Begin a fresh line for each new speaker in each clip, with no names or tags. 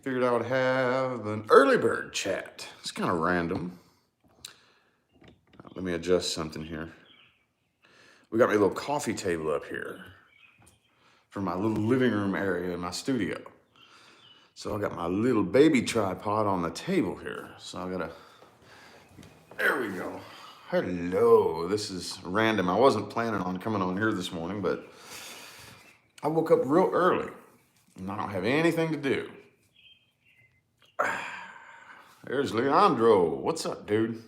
Figured I would have an early bird chat. It's kind of random. Let me adjust something here. We got my little coffee table up here for my little living room area in my studio. So I got my little baby tripod on the table here. So I gotta, there we go. Hello, this is random. I wasn't planning on coming on here this morning, but I woke up real early and I don't have anything to do. There's Leandro. What's up, dude?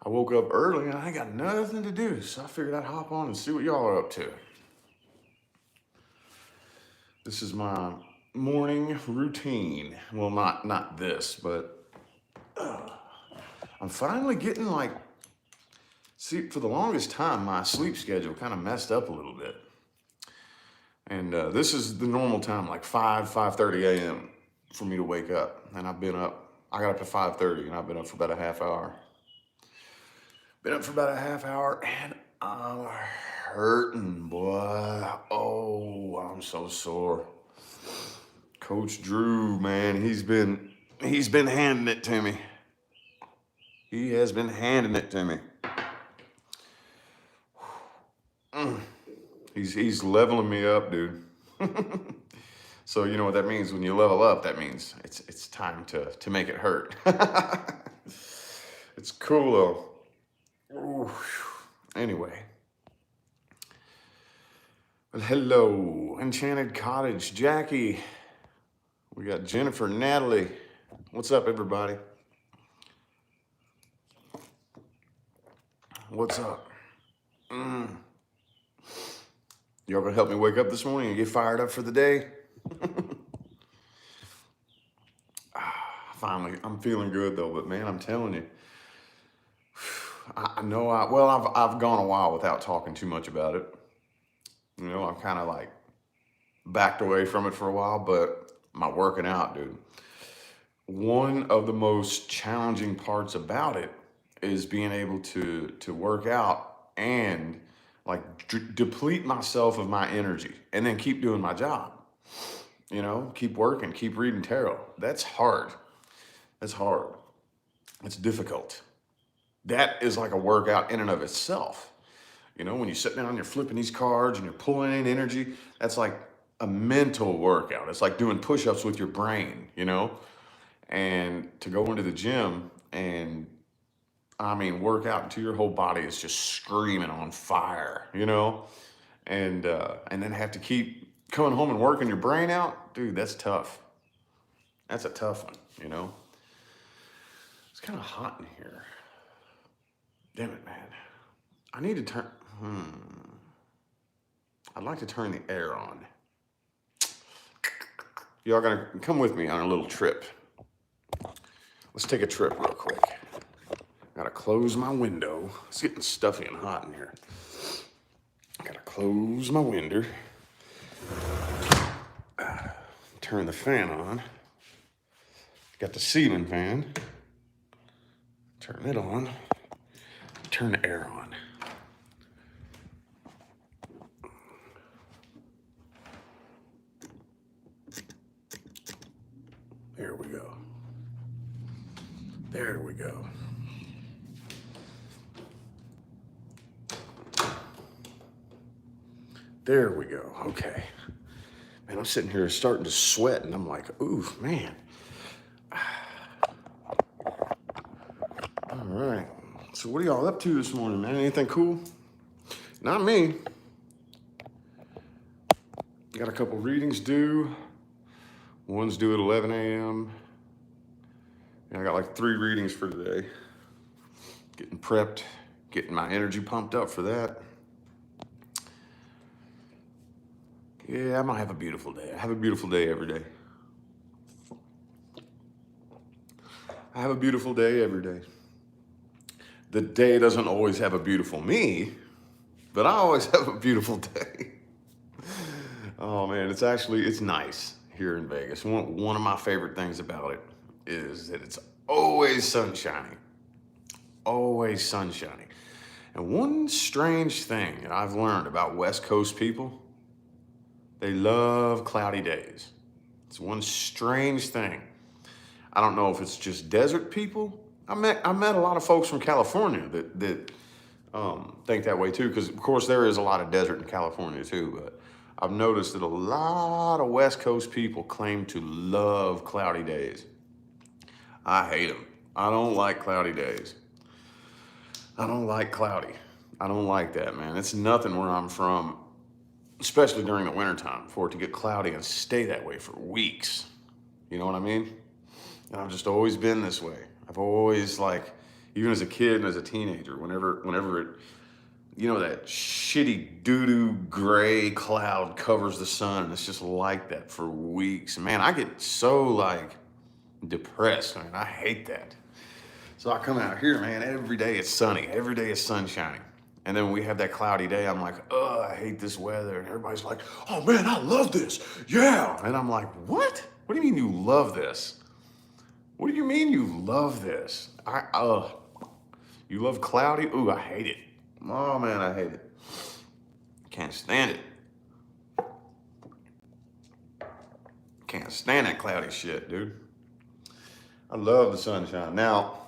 I woke up early and I ain't got nothing to do, so I figured I'd hop on and see what y'all are up to. This is my morning routine. Well, not this, but I'm finally getting see, for the longest time, my sleep schedule kind of messed up a little bit. And this is the normal time, like 5:30 a.m. for me to wake up. And I got up at 5:30 and I've been up for about a half hour. And I'm hurting, boy. Oh, I'm so sore. Coach Drew, man, he's been handing it to me. He has been handing it to me. He's leveling me up, dude. So you know what that means? When you level up, that means it's time to make it hurt. It's cool though. Ooh. Anyway. Well, hello, Enchanted Cottage, Jackie. We got Jennifer, Natalie. What's up, everybody? What's up? Y'all gonna help me wake up this morning and get fired up for the day? Finally, I'm feeling good though, but man, I'm telling you, I know I've gone a while without talking too much about it. You know, I've kind of like backed away from it for a while, but my working out, dude. One of the most challenging parts about it is being able to work out and deplete myself of my energy and then keep doing my job. You know, keep working, keep reading tarot. That's hard. That's hard. It's difficult. That is like a workout in and of itself. You know, when you sit down and you're flipping these cards and you're pulling in energy, that's like a mental workout. It's like doing push-ups with your brain, you know? And to go into the gym and, work out until your whole body is just screaming on fire, you know? And then have to keep coming home and working your brain out, dude, that's tough. That's a tough one, you know? It's kind of hot in here. Damn it, man. I need to turn, I'd like to turn the air on. Y'all gonna come with me on a little trip. Let's take a trip real quick. Gotta close my window. It's getting stuffy and hot in here. Gotta close my window. Turn the fan on. Got the ceiling fan. Turn it on. Turn the air on. There we go. There we go. There we go. Okay. Man, I'm sitting here starting to sweat and I'm like, ooh, man. All right. So what are y'all up to this morning, man? Anything cool? Not me. Got a couple readings due. One's due at 11 a.m. I got like 3 readings for today. Getting prepped, getting my energy pumped up for that. Yeah, I might have a beautiful day. I have a beautiful day every day. I have a beautiful day every day. The day doesn't always have a beautiful me, but I always have a beautiful day. Oh man, it's nice here in Vegas. One of my favorite things about it is that it's always sunshiny. Always sunshiny. And one strange thing that I've learned about West Coast people, they love cloudy days. It's one strange thing. I don't know if it's just desert people. I met a lot of folks from California that think that way too, because of course there is a lot of desert in California too. But I've noticed that a lot of West Coast people claim to love cloudy days. I hate them. I don't like cloudy days. I don't like cloudy. I don't like that, man. It's nothing where I'm from, especially during the wintertime, for it to get cloudy and stay that way for weeks. You know what I mean? And I've just always been this way. I've always, like, even as a kid and as a teenager, whenever it, that shitty doo-doo gray cloud covers the sun, and it's just like that for weeks. Man, I get so, like, depressed. I mean, I hate that. So I come out here, man, every day it's sunny. Every day it's sun shining. And then when we have that cloudy day, I'm like, oh, I hate this weather. And everybody's like, oh, man, I love this. Yeah. And I'm like, what? What do you mean you love this? What do you mean you love this? You love cloudy? Ooh, I hate it. Oh, man, I hate it. Can't stand it. Can't stand that cloudy shit, dude. I love the sunshine. Now,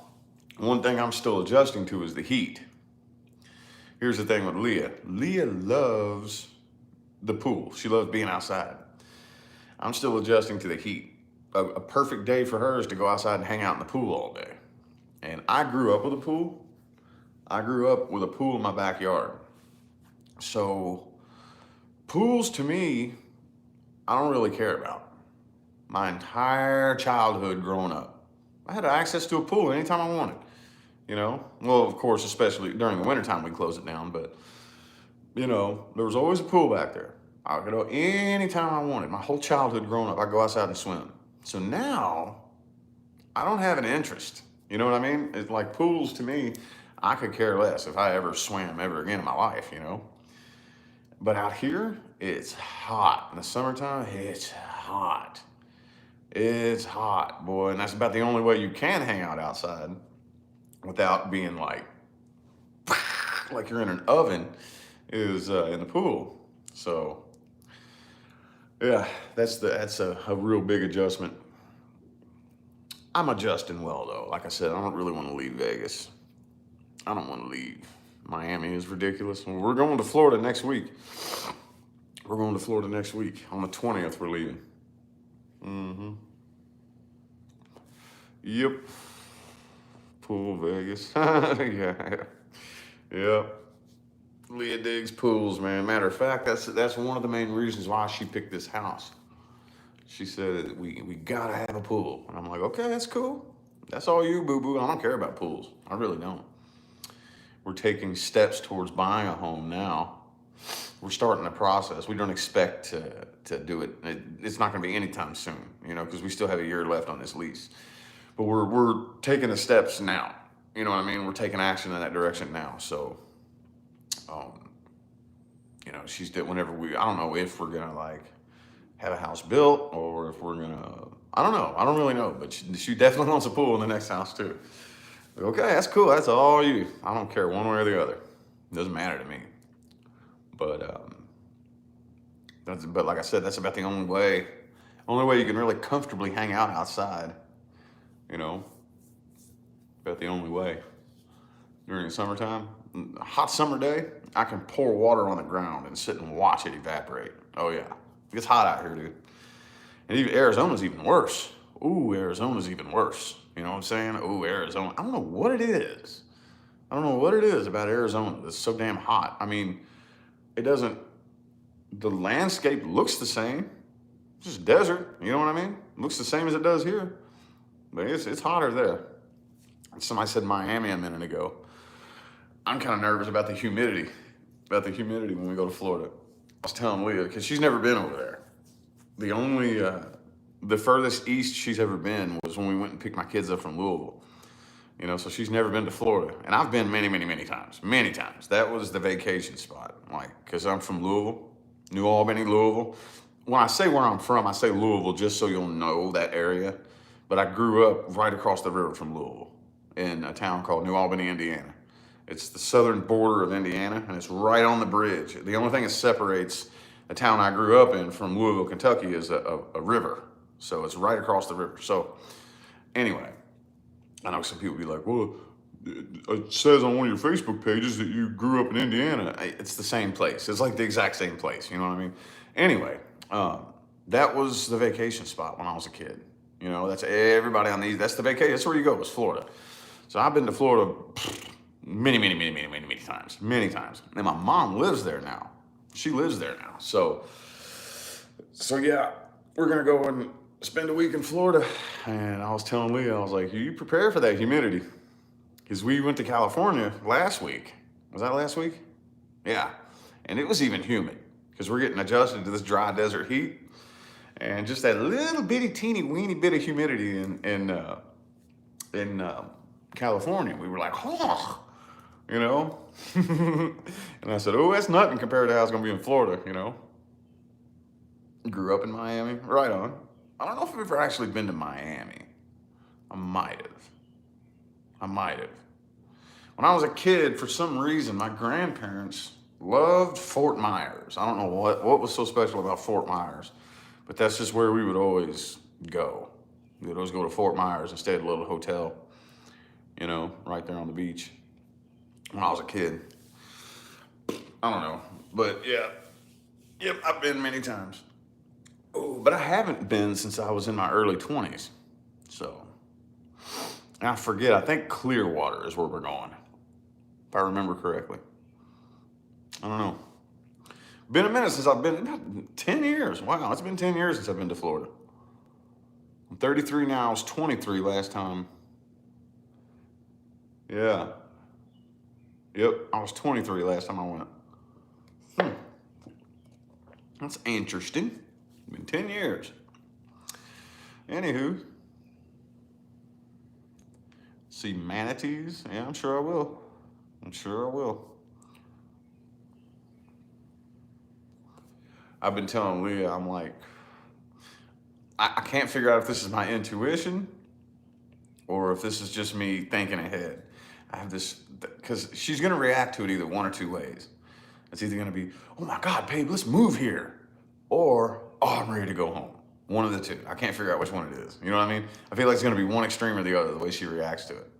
one thing I'm still adjusting to is the heat. Here's the thing with Leah. Leah loves the pool. She loves being outside. I'm still adjusting to the heat. A perfect day for her is to go outside and hang out in the pool all day. And I grew up with a pool. I grew up with a pool in my backyard. So pools to me, I don't really care about. My entire childhood growing up, I had access to a pool anytime I wanted. Well, of course, especially during the wintertime, we close it down, but there was always a pool back there. I could go anytime I wanted. My whole childhood growing up, I'd go outside and swim. So now I don't have an interest. You know what I mean? It's like pools to me, I could care less if I ever swam ever again in my life, But out here, it's hot. In the summertime, it's hot. It's hot, boy. And that's about the only way you can hang out outside without being like you're in an oven is in the pool. So yeah, that's a real big adjustment. I'm adjusting well though. Like I said, I don't really want to leave Vegas. I don't want to leave. Miami is ridiculous. We're going to Florida next week. On the 20th, we're leaving. Mm-hmm. Yep. Pool, Vegas. Yeah. Yep. Leah digs pools, man. Matter of fact, that's one of the main reasons why she picked this house. She said we gotta have a pool. And I'm like, okay, that's cool. That's all you, boo-boo. I don't care about pools. I really don't. We're taking steps towards buying a home now. We're starting the process. We don't expect to do it. It's not gonna be anytime soon, because we still have a year left on this lease. But we're taking the steps now. You know what I mean? We're taking action in that direction now. So, she's did whenever I don't know if we're gonna have a house built or if we're gonna, I don't know. I don't really know, but she definitely wants a pool in the next house too. Okay, that's cool. That's all you. I don't care one way or the other. It doesn't matter to me. But but like I said, that's about the only way you can really comfortably hang out outside. About the only way. During the summertime, a hot summer day, I can pour water on the ground and sit and watch it evaporate. Oh yeah, it gets hot out here, dude. And even Arizona's even worse. Ooh, Arizona's even worse. You know what I'm saying? Ooh, Arizona. I don't know what it is. I don't know what it is about Arizona that's so damn hot. I mean, the landscape looks the same. It's just desert, you know what I mean? It looks the same as it does here. But it's hotter there. Somebody said Miami a minute ago. I'm kind of nervous about the humidity. When we go to Florida. I was telling Leah, because she's never been over there. The furthest east she's ever been was when we went and picked my kids up from Louisville. So she's never been to Florida. And I've been many, many, many times. Many times. That was the vacation spot. Because I'm from Louisville, New Albany, Louisville. When I say where I'm from, I say Louisville just so you'll know that area. But I grew up right across the river from Louisville in a town called New Albany, Indiana. It's the southern border of Indiana, and it's right on the bridge. The only thing that separates the town I grew up in from Louisville, Kentucky is a river. So it's right across the river. So anyway, I know some people be like, well, it says on one of your Facebook pages that you grew up in Indiana. It's the same place. It's like the exact same place. You know what I mean? Anyway, that was the vacation spot when I was a kid. You know, that's everybody on these. That's the vacation. That's where you go. It's Florida. So I've been to Florida many times, many times. And my mom lives there now. She lives there now. So yeah, we're gonna go and spend a week in Florida. And I was telling Leah, I was like, you prepare for that humidity. Because we went to California last week. Was that last week? Yeah. And it was even humid because we're getting adjusted to this dry desert heat. And just that little bitty, teeny, weeny bit of humidity in California. We were like, oh, you know? And I said, oh, that's nothing compared to how it's going to be in Florida, you know? Grew up in Miami. Right on. I don't know if I've ever actually been to Miami. I might have. When I was a kid, for some reason, my grandparents loved Fort Myers. I don't know what was so special about Fort Myers, but that's just where we would always go. We would always go to Fort Myers and stay at a little hotel, you know, right there on the beach when I was a kid. I don't know, but yeah. Yep, I've been many times. Oh, but I haven't been since I was in my early 20s. So, and I forget, I think Clearwater is where we're going, if I remember correctly. I don't know. Been a minute since I've been, about 10 years. Wow, it's been 10 years since I've been to Florida. I'm 33 now, I was 23 last time. Yeah. Yep, I was 23 last time I went. That's interesting. Been 10 years. Anywho. See manatees? Yeah, I'm sure I will. I've been telling Leah, I'm like, I can't figure out if this is my intuition or if this is just me thinking ahead. I have this, because she's going to react to it either one or two ways. It's either going to be, oh my God, babe, let's move here. Or, oh, I'm ready to go home. One of the two. I can't figure out which one it is. You know what I mean? I feel like it's going to be one extreme or the other, the way she reacts to it.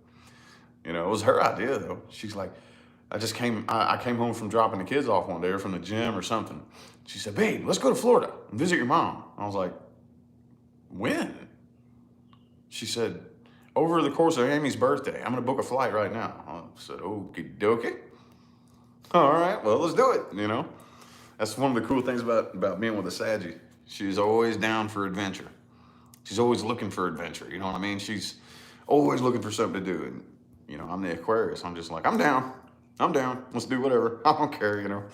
You know, it was her idea though. She's like, I came home from dropping the kids off one day or from the gym or something. She said, babe, let's go to Florida and visit your mom. I was like, when? She said, over the course of Amy's birthday. I'm going to book a flight right now. I said, okie dokie. All right, well, let's do it, you know. That's one of the cool things about being with a Saggy. She's always down for adventure. She's always looking for adventure, you know what I mean? She's always looking for something to do. And, you know, I'm the Aquarius. I'm just like, I'm down. Let's do whatever. I don't care, you know.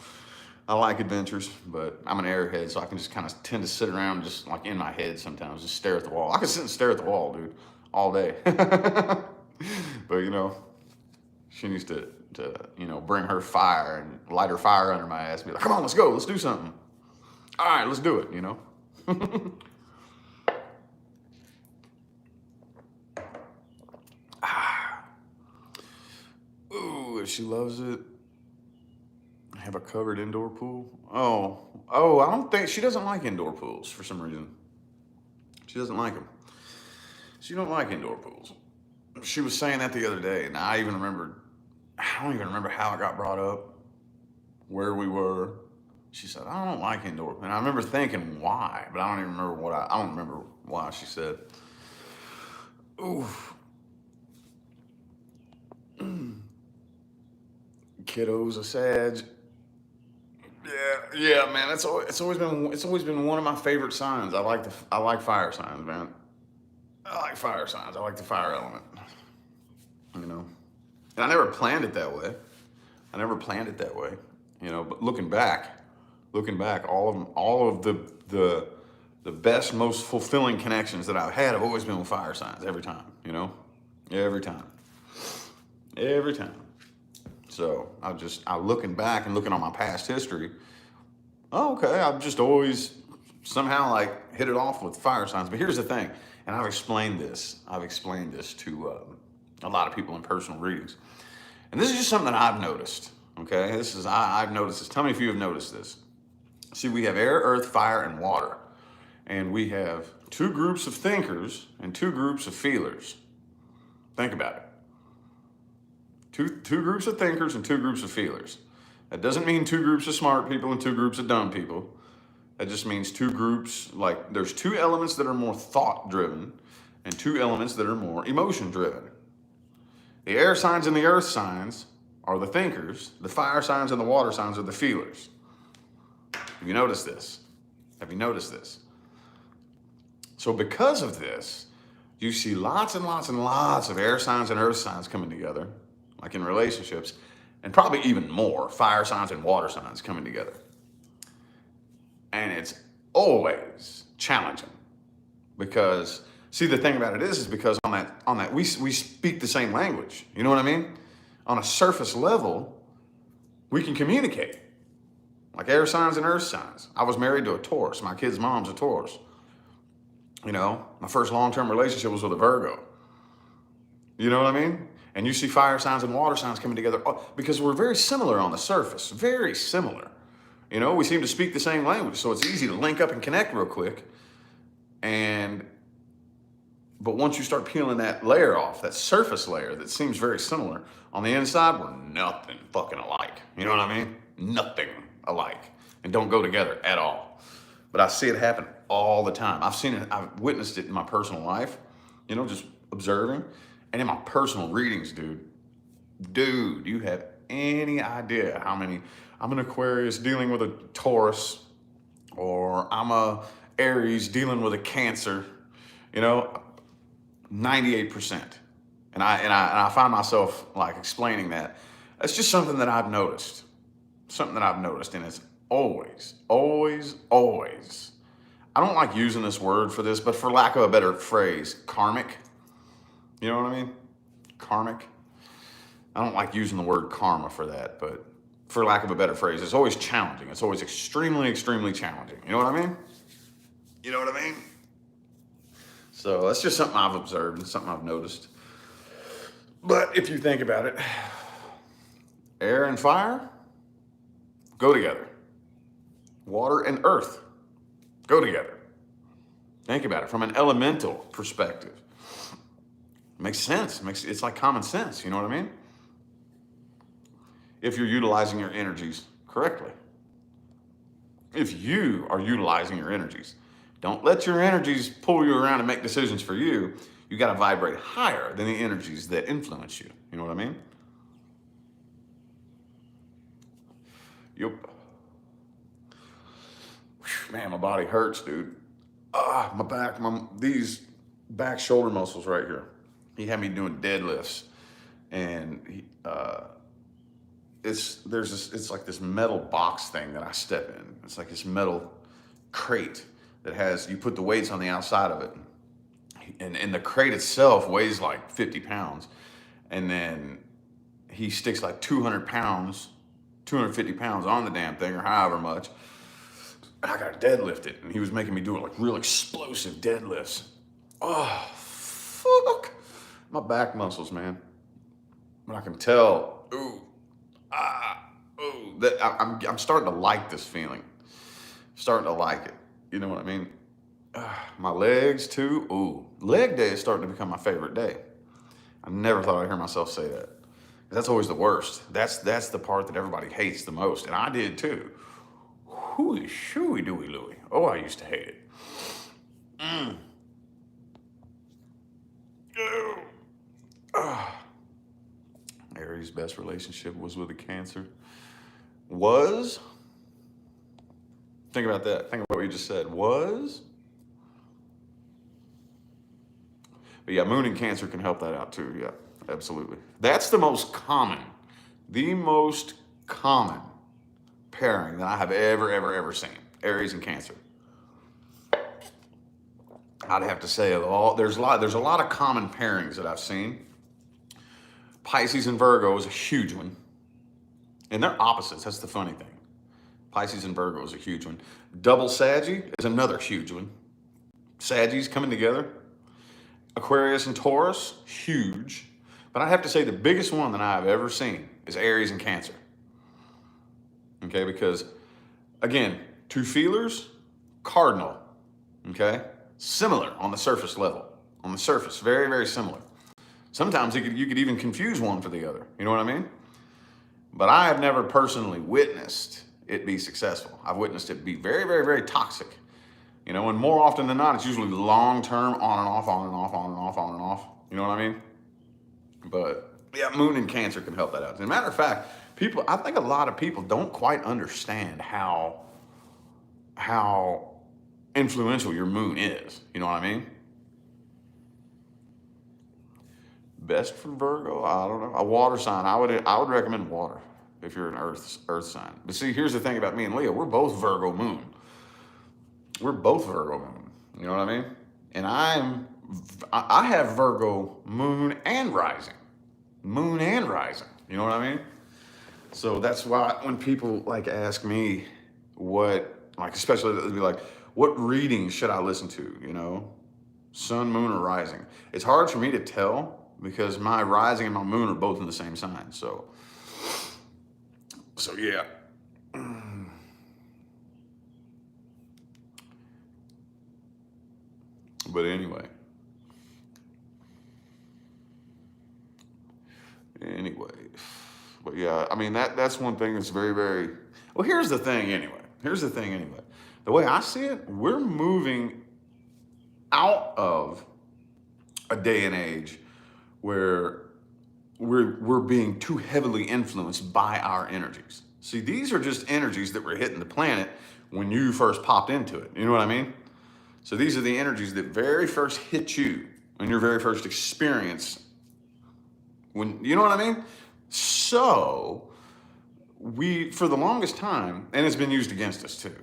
I like adventures, but I'm an airhead, so I can just kind of tend to sit around just like in my head sometimes, just stare at the wall. I can sit and stare at the wall, dude, all day. But, you know, she needs to, you know, bring her fire and light her fire under my ass and be like, come on, let's go, let's do something. All right, let's do it, you know. Ooh, if she loves it. Have a covered indoor pool. Oh, I don't think, she doesn't like indoor pools for some reason. She doesn't like them. She don't like indoor pools. She was saying that the other day, and I don't even remember how it got brought up, where we were. She said, I don't like indoor. And I remember thinking why, but I don't even remember I don't remember why she said. Oof. Kiddos, a Sag. Yeah, man. It's always been one of my favorite signs. I like fire signs, man. I like fire signs. I like the fire element. You know, and I never planned it that way. You know, but looking back, all of the best, most fulfilling connections that I've had have always been with fire signs. Every time, you know, every time. So I looking back and looking on my past history. Oh, okay, I've just always somehow like hit it off with fire signs. But here's the thing, and I've explained this to a lot of people in personal readings, and this is just something that I've noticed. Okay, I've noticed this. Tell me if you have noticed this. See, we have air, earth, fire, and water. and we have two groups of thinkers and two groups of feelers. Think about it. Two groups of thinkers and two groups of feelers. That doesn't mean two groups of smart people and two groups of dumb people. That just means two groups, like there's two elements that are more thought driven and two elements that are more emotion driven. The air signs and the earth signs are the thinkers. The fire signs and the water signs are the feelers. Have you noticed this? Have you noticed this? So because of this, you see lots and lots and lots of air signs and earth signs coming together, like in relationships, and probably even more fire signs and water signs coming together. And it's always challenging because, see, the thing about it is because on that we speak the same language. You know what I mean? On a surface level, we can communicate. Like air signs and earth signs. I was married to a Taurus. My kid's mom's a Taurus. You know, my first long-term relationship was with a Virgo. You know what I mean? And you see fire signs and water signs coming together because we're very similar on the surface, very similar. You know, we seem to speak the same language, so it's easy to link up and connect real quick. But once you start peeling that layer off, that surface layer that seems very similar, on the inside, we're nothing fucking alike. You know what I mean? Nothing alike. And don't go together at all. But I see it happen all the time. I've seen it, I've witnessed it in my personal life, you know, just observing. And in my personal readings, dude, you have any idea how many, I'm an Aquarius dealing with a Taurus, or I'm a Aries dealing with a Cancer, you know, 98%. And I find myself like explaining that. It's just something that I've noticed. And it's always, I don't like using this word for this, but for lack of a better phrase, karmic. You know what I mean? Karmic. I don't like using the word karma for that, but for lack of a better phrase, it's always challenging. It's always extremely, extremely challenging. You know what I mean? You know what I mean? So that's just something I've observed and something I've noticed. But if you think about it, air and fire go together. Water and earth go together. Think about it from an elemental perspective. Makes sense. It's like common sense. You know what I mean? If you're utilizing your energies correctly. If you are utilizing your energies, don't let your energies pull you around and make decisions for you. You got to vibrate higher than the energies that influence you. You know what I mean? Yep. Man, my body hurts, dude. My back, these back shoulder muscles right here. He had me doing deadlifts, and it's like this metal box thing that I step in. It's like this metal crate that has, you put the weights on the outside of it, and the crate itself weighs like 50 pounds, and then he sticks like 200 pounds, 250 pounds on the damn thing, or however much. And I got to deadlift it, and he was making me do it like real explosive deadlifts. Oh, fuck. My back muscles, man. But I can tell, that I'm starting to like this feeling. Starting to like it. You know what I mean? My legs too. Leg day is starting to become my favorite day. I never thought I'd hear myself say that. That's always the worst. That's the part that everybody hates the most, and I did too. Hooey shooey dooey Louie. Oh, I used to hate it. Aries' best relationship was with a Cancer. Was? Think about that. Think about what you just said. Was? But yeah, Moon and Cancer can help that out too. Yeah, absolutely. That's the most common pairing that I have ever seen. Aries and Cancer. I'd have to say there's a lot of common pairings that I've seen. Pisces and Virgo is a huge one. And they're opposites. That's the funny thing. Pisces and Virgo is a huge one. Double Saggy is another huge one. Saggies coming together. Aquarius and Taurus, huge. But I have to say the biggest one that I've ever seen is Aries and Cancer. Okay, because again, two feelers, cardinal. Okay? Similar on the surface level. On the surface, very, very similar. Sometimes you could even confuse one for the other. You know what I mean? But I have never personally witnessed it be successful. I've witnessed it be very, very, very toxic. You know, and more often than not, it's usually long term, on and off, on and off, on and off, on and off. You know what I mean? But yeah, moon and Cancer can help that out. As a matter of fact, I think a lot of people don't quite understand how influential your moon is. You know what I mean? Best for Virgo, I don't know. A water sign, I would recommend water if you're an earth sign. But see, here's the thing about me and Leo, we're both Virgo moon. We're both Virgo moon. You know what I mean? And I have Virgo moon and rising. Moon and rising. You know what I mean? So that's why when people like ask me especially they'll be like, what reading should I listen to? You know, sun, moon, or rising? It's hard for me to tell because my rising and my moon are both in the same sign. So yeah. But anyway. But yeah, I mean that's one thing that's very, very well. Here's the thing anyway. The way I see it, we're moving out of a day and age where we're being too heavily influenced by our energies. See, these are just energies that were hitting the planet when you first popped into it. You know what I mean? So these are the energies that very first hit you in your very first experience. You know what I mean? So for the longest time, and it's been used against us too.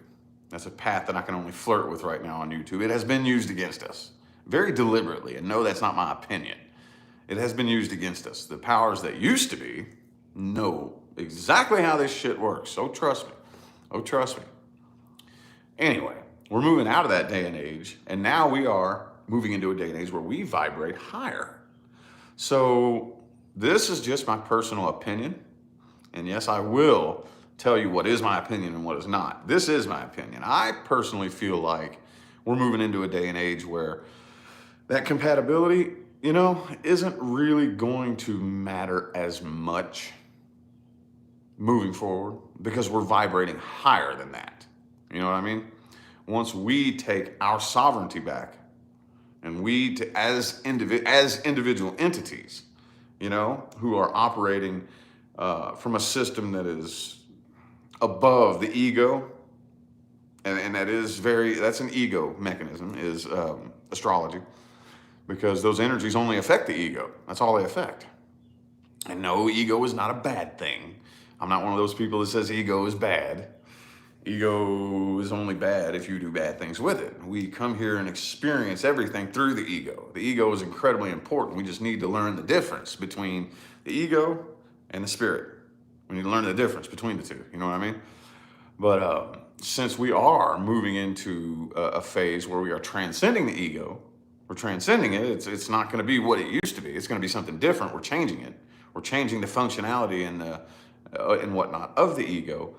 That's a path that I can only flirt with right now on YouTube. It has been used against us very deliberately. And no, that's not my opinion. It has been used against us. The powers that used to be know exactly how this shit works. So trust me. Oh, trust me. Anyway, we're moving out of that day and age. And now we are moving into a day and age where we vibrate higher. So this is just my personal opinion. And yes, I will tell you what is my opinion and what is not. This is my opinion. I personally feel like we're moving into a day and age where that compatibility, you know, isn't really going to matter as much moving forward because we're vibrating higher than that. You know what I mean? Once we take our sovereignty back and as individual entities, you know, who are operating from a system that is above the ego, and that's an ego mechanism, is astrology, because those energies only affect the ego. That's all they affect. And no, ego is not a bad thing. I'm not one of those people that says ego is bad. Ego is only bad if you do bad things with it. We come here and experience everything through the ego. The ego is incredibly important. We just need to learn the difference between the ego and the spirit. We need to learn the difference between the two. You know what I mean? But since we are moving into a phase where we are transcending the ego, we're transcending it. It's not going to be what it used to be. It's going to be something different. We're changing it. We're changing the functionality and whatnot of the ego.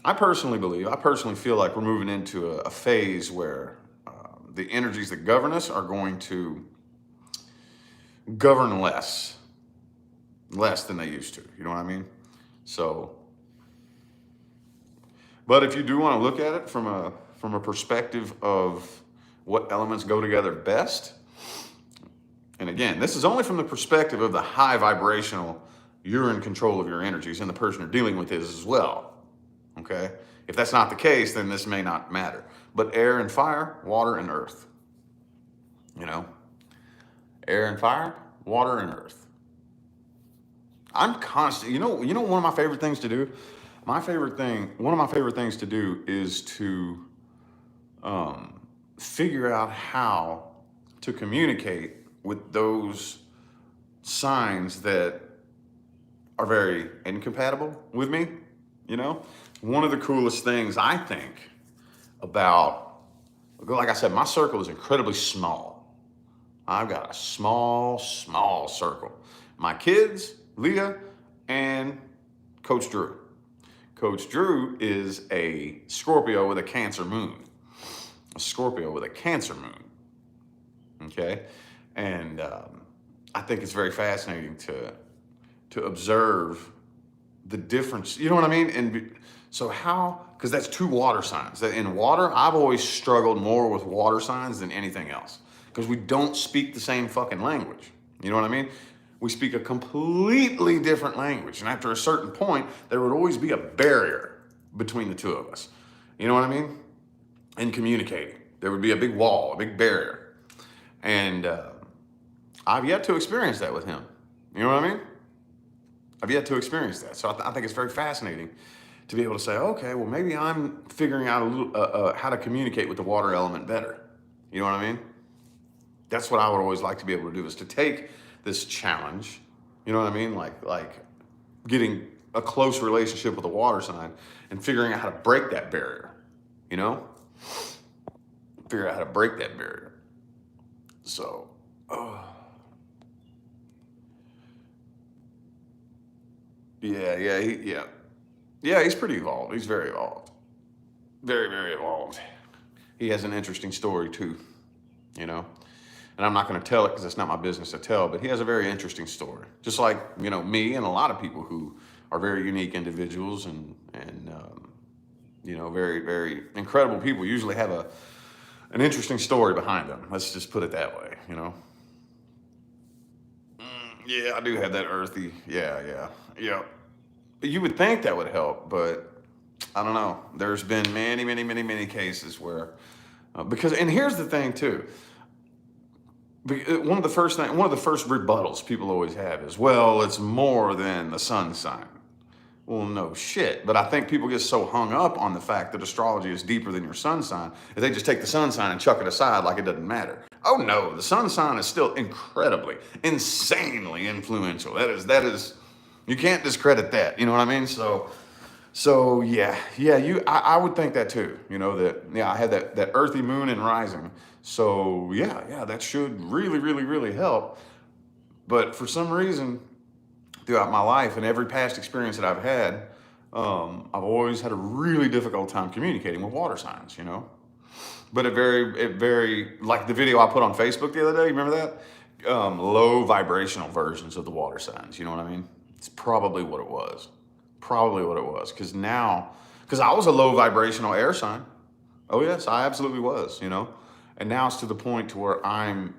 I personally feel like we're moving into a phase where the energies that govern us are going to govern less than they used to. You know what I mean? So, but if you do want to look at it from a perspective of what elements go together best, and again, this is only from the perspective of the high vibrational, you're in control of your energies, and the person you're dealing with is as well. Okay? If that's not the case, then this may not matter. But air and fire, water and earth. You know? Air and fire, water and earth. I'm constant. You know one of my favorite things to do? One of my favorite things to do is to figure out how to communicate with those signs that are very incompatible with me. You know, one of the coolest things I think about, like I said, my circle is incredibly small. I've got a small circle. My kids, Leah, and Coach Drew. Coach Drew is a Scorpio with a Cancer moon. a Scorpio with a Cancer moon. Okay, and I think it's very fascinating to observe the difference. You know what I mean? And so how? Because that's two water signs. In water, I've always struggled more with water signs than anything else because we don't speak the same fucking language. You know what I mean? We speak a completely different language, and after a certain point, there would always be a barrier between the two of us. You know what I mean? In communicating, there would be a big wall, a big barrier, and I've yet to experience that with him. You know what I mean? I've yet to experience that. So I think it's very fascinating to be able to say, okay, well, maybe I'm figuring out a little, how to communicate with the water element better. You know what I mean? That's what I would always like to be able to do, is to take this challenge, you know what I mean? Like getting a close relationship with a water sign and figuring out how to break that barrier, you know? Figure out how to break that barrier. So, yeah, he's pretty evolved. He's very evolved. Very, very evolved. He has an interesting story too, you know? And I'm not going to tell it because it's not my business to tell, but he has a very interesting story. Just like, you know, me and a lot of people who are very unique individuals and you know, very, very incredible people usually have an interesting story behind them. Let's just put it that way, you know? Yeah, I do have that earthy. Yeah. You would think that would help, but I don't know. There's been many, many, many, many cases where, because, and here's the thing too. One of the first rebuttals people always have is, well, it's more than the sun sign. Well, no shit. But I think people get so hung up on the fact that astrology is deeper than your sun sign that they just take the sun sign and chuck it aside like it doesn't matter. Oh no, the sun sign is still incredibly, insanely influential. That is, you can't discredit that. You know what I mean? So yeah, I would think that too. You know, that, yeah, I had that earthy moon and rising. So yeah, that should really, really, really help. But for some reason, throughout my life and every past experience that I've had, I've always had a really difficult time communicating with water signs, you know? But it very, like the video I put on Facebook the other day, remember that? Low vibrational versions of the water signs, you know what I mean? It's probably what it was. Because I was a low vibrational air sign. Oh yes, I absolutely was, you know? And now it's to the point to where I'm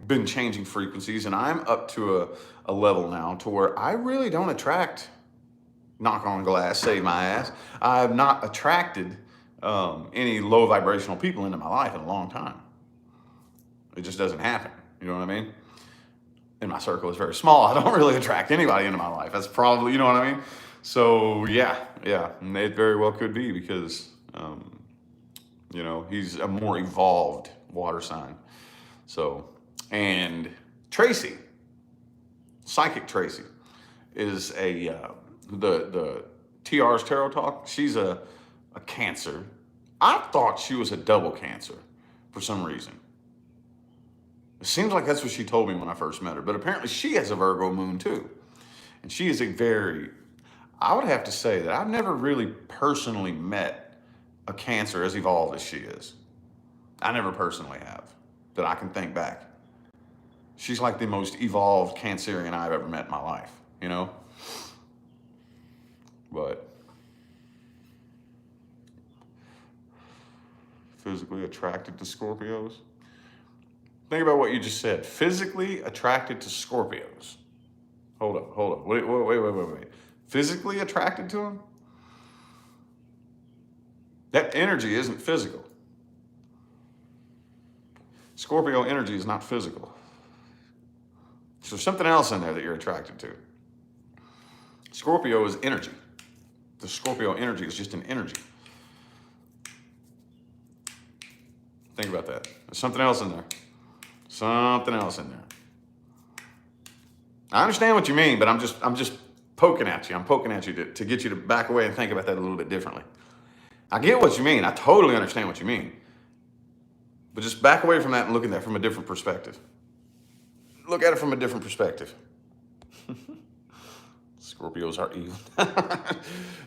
been changing frequencies, and I'm up to a level now to where I really don't attract, knock on glass, save my ass. I've not attracted any low vibrational people into my life in a long time. It just doesn't happen. You know what I mean? And my circle is very small. I don't really attract anybody into my life. That's probably, you know what I mean? So yeah, and it very well could be because, you know, he's a more evolved water sign. So, and Tracy, Psychic Tracy, is the TR's Tarot Talk. She's a Cancer. I thought she was a double Cancer for some reason. It seems like that's what she told me when I first met her, but apparently she has a Virgo moon too. And she is I would have to say that I've never really personally met a Cancer as evolved as she is. I never personally have, that I can think back. She's like the most evolved Cancerian I've ever met in my life, you know? But physically attracted to Scorpios. Think about what you just said. Physically attracted to Scorpios. Hold up. Wait. Physically attracted to them? That energy isn't physical. Scorpio energy is not physical. So there's something else in there that you're attracted to. Scorpio is energy. The Scorpio energy is just an energy. Think about that. There's something else in there. I understand what you mean, but I'm just poking at you. I'm poking at you to get you to back away and think about that a little bit differently. I get what you mean. I totally understand what you mean. But just back away from that and look at that from a different perspective. Look at it from a different perspective. Scorpios are evil.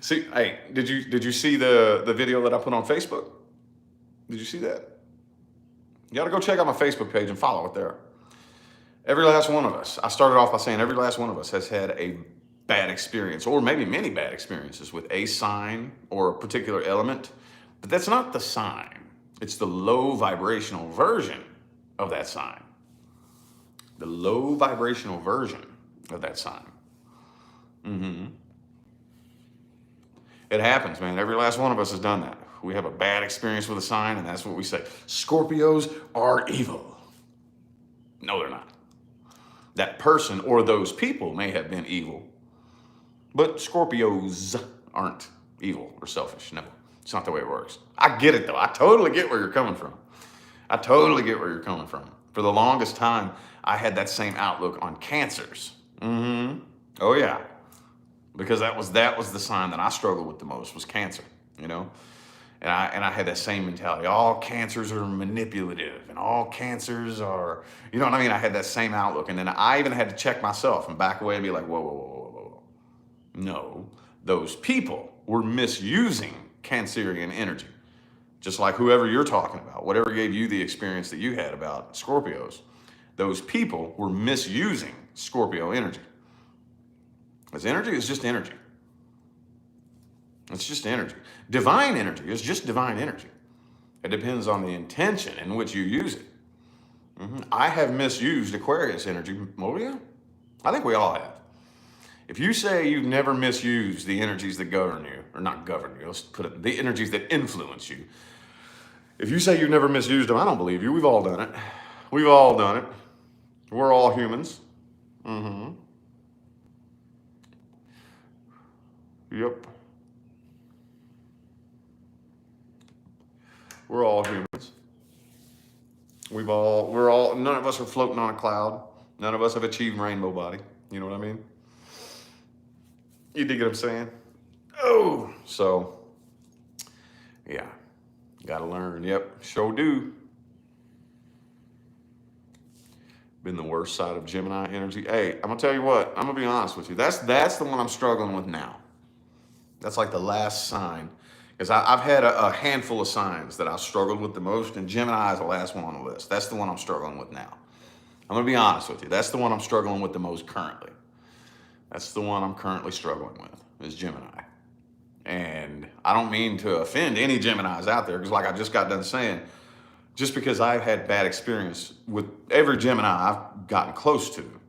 See, hey, did you see the video that I put on Facebook? Did you see that? You got to go check out my Facebook page and follow it there. Every last one of us, I started off by saying every last one of us has had a bad experience, or maybe many bad experiences with a sign or a particular element, but that's not the sign. It's the low vibrational version of that sign. The low vibrational version of that sign. It happens, man. Every last one of us has done that. We have a bad experience with a sign, and that's what we say. Scorpios are evil. No, they're not. That person or those people may have been evil, but Scorpios aren't evil or selfish. No, it's not the way it works. I get it, though. I totally get where you're coming from. I totally get where you're coming from. For the longest time, I had that same outlook on Cancers. Oh, yeah. Because that was the sign that I struggled with the most, was Cancer, you know? And I had that same mentality. All Cancers are manipulative, and all Cancers are, you know what I mean? I had that same outlook. And then I even had to check myself and back away and be like, whoa, whoa, whoa, whoa, whoa, whoa. No, those people were misusing Cancerian energy. Just like whoever you're talking about, whatever gave you the experience that you had about Scorpios, those people were misusing Scorpio energy. Because energy is just energy. It's just energy. Divine energy is just divine energy. It depends on the intention in which you use it. I have misused Aquarius energy. Oh, yeah. I think we all have. If you say you've never misused the energies that govern you, or not govern you, let's put it, the energies that influence you. If you say you've never misused them, I don't believe you. We've all done it. We've all done it. We're all humans. Yep. We're all humans. None of us are floating on a cloud. None of us have achieved rainbow body. You know what I mean? You dig what I'm saying? Oh, so, yeah. Gotta learn. Yep, sure do. Been the worst side of Gemini energy. Hey, I'm gonna tell you what, I'm gonna be honest with you. That's the one I'm struggling with now. That's like the last sign. Because I've had a handful of signs that I've struggled with the most, and Gemini is the last one on the list. That's the one I'm struggling with now. I'm gonna be honest with you. That's the one I'm struggling with the most currently. That's the one I'm currently struggling with, is Gemini. And I don't mean to offend any Geminis out there, because like I just got done saying, just because I've had bad experience with every Gemini I've gotten close to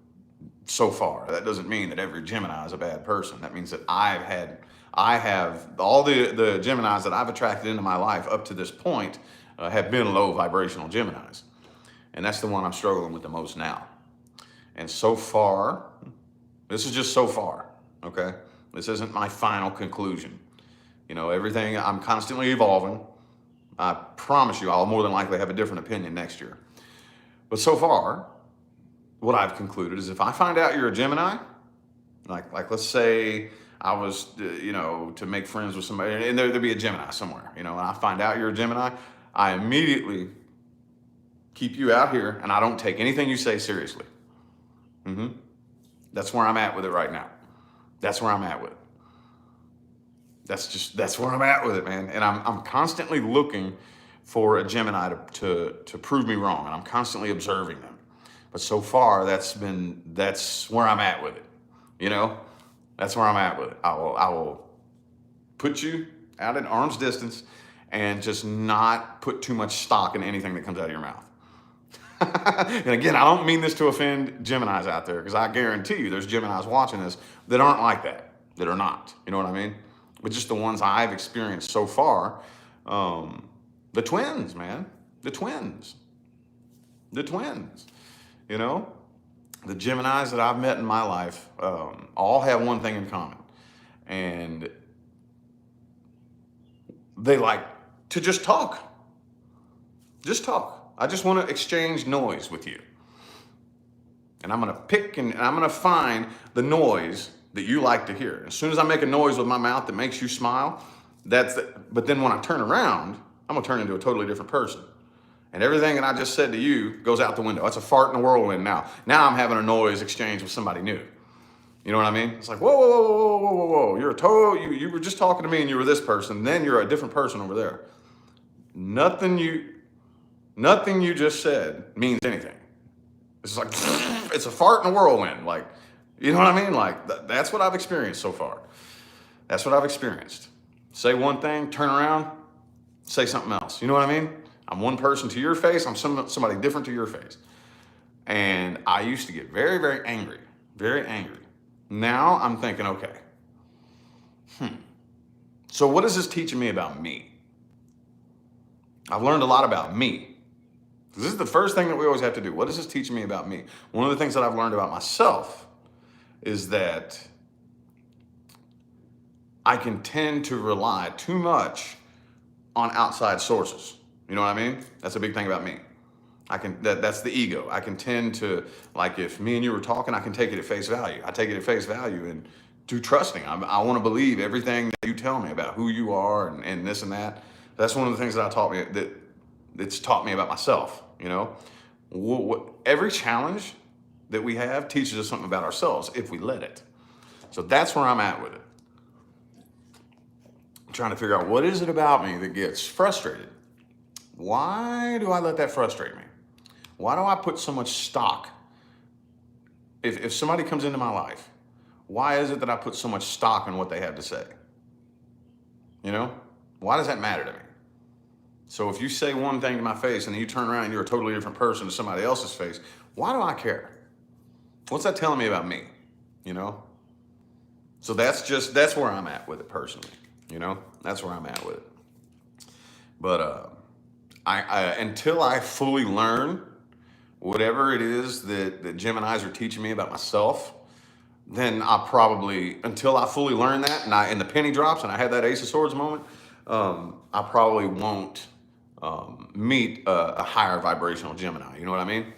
so far, that doesn't mean that every Gemini is a bad person. That means that I have all the Geminis that I've attracted into my life up to this point have been low vibrational Geminis. And that's the one I'm struggling with the most now. And so far, this is just so far, okay? This isn't my final conclusion. You know, everything, I'm constantly evolving. I promise you, I'll more than likely have a different opinion next year. But so far, what I've concluded is if I find out you're a Gemini, like let's say I was, to make friends with somebody, and there'd be a Gemini somewhere, and I find out you're a Gemini, I immediately keep you out here, and I don't take anything you say seriously. That's where I'm at with it right now. That's where I'm at with it. That's where I'm at with it, man. And I'm constantly looking for a Gemini to prove me wrong, and I'm constantly observing them. But so far, that's where I'm at with it. That's where I'm at with it. I will put you out at arm's distance and just not put too much stock in anything that comes out of your mouth. And again, I don't mean this to offend Geminis out there, because I guarantee you there's Geminis watching this that aren't like that are not. You know what I mean? But just the ones I've experienced so far, the twins, man, the twins. The Geminis that I've met in my life all have one thing in common, and they like to just talk. Just talk. I just want to exchange noise with you. And I'm going to pick and I'm going to find the noise that you like to hear. As soon as I make a noise with my mouth that makes you smile, but then when I turn around, I'm going to turn into a totally different person. And everything that I just said to you goes out the window. That's a fart in a whirlwind now. Now I'm having a noise exchange with somebody new. You know what I mean? It's like, whoa, whoa, whoa, whoa, whoa, whoa, whoa. You were just talking to me and you were this person. Then you're a different person over there. Nothing you just said means anything. It's like it's a fart in a whirlwind. Like, you know what I mean? Like that's what I've experienced so far. That's what I've experienced. Say one thing, turn around, say something else. You know what I mean? I'm one person to your face. I'm somebody different to your face. And I used to get very, very angry, very angry. Now I'm thinking, okay, so what is this teaching me about me? I've learned a lot about me. This is the first thing that we always have to do. What is this teaching me about me? One of the things that I've learned about myself is that I can tend to rely too much on outside sources. You know what I mean? That's a big thing about me. That's the ego. I can tend to, like, if me and you were talking, I can take it at face value. I take it at face value and do trusting. I want to believe everything that you tell me about who you are and this and that. That's one of the things that's taught me about myself. You know, every challenge that we have teaches us something about ourselves if we let it. So that's where I'm at with it. I'm trying to figure out what is it about me that gets frustrated. Why do I let that frustrate me? Why do I put so much stock? If somebody comes into my life, why is it that I put so much stock in what they have to say? You know, why does that matter to me? So if you say one thing to my face and then you turn around and you're a totally different person to somebody else's face, why do I care? What's that telling me about me? You know? So that's where I'm at with it personally. You know, that's where I'm at with it. But I until I fully learn whatever it is that Geminis are teaching me about myself, then until I fully learn that and the penny drops and I have that Ace of Swords moment, I probably won't meet a higher vibrational Gemini. You know what I mean?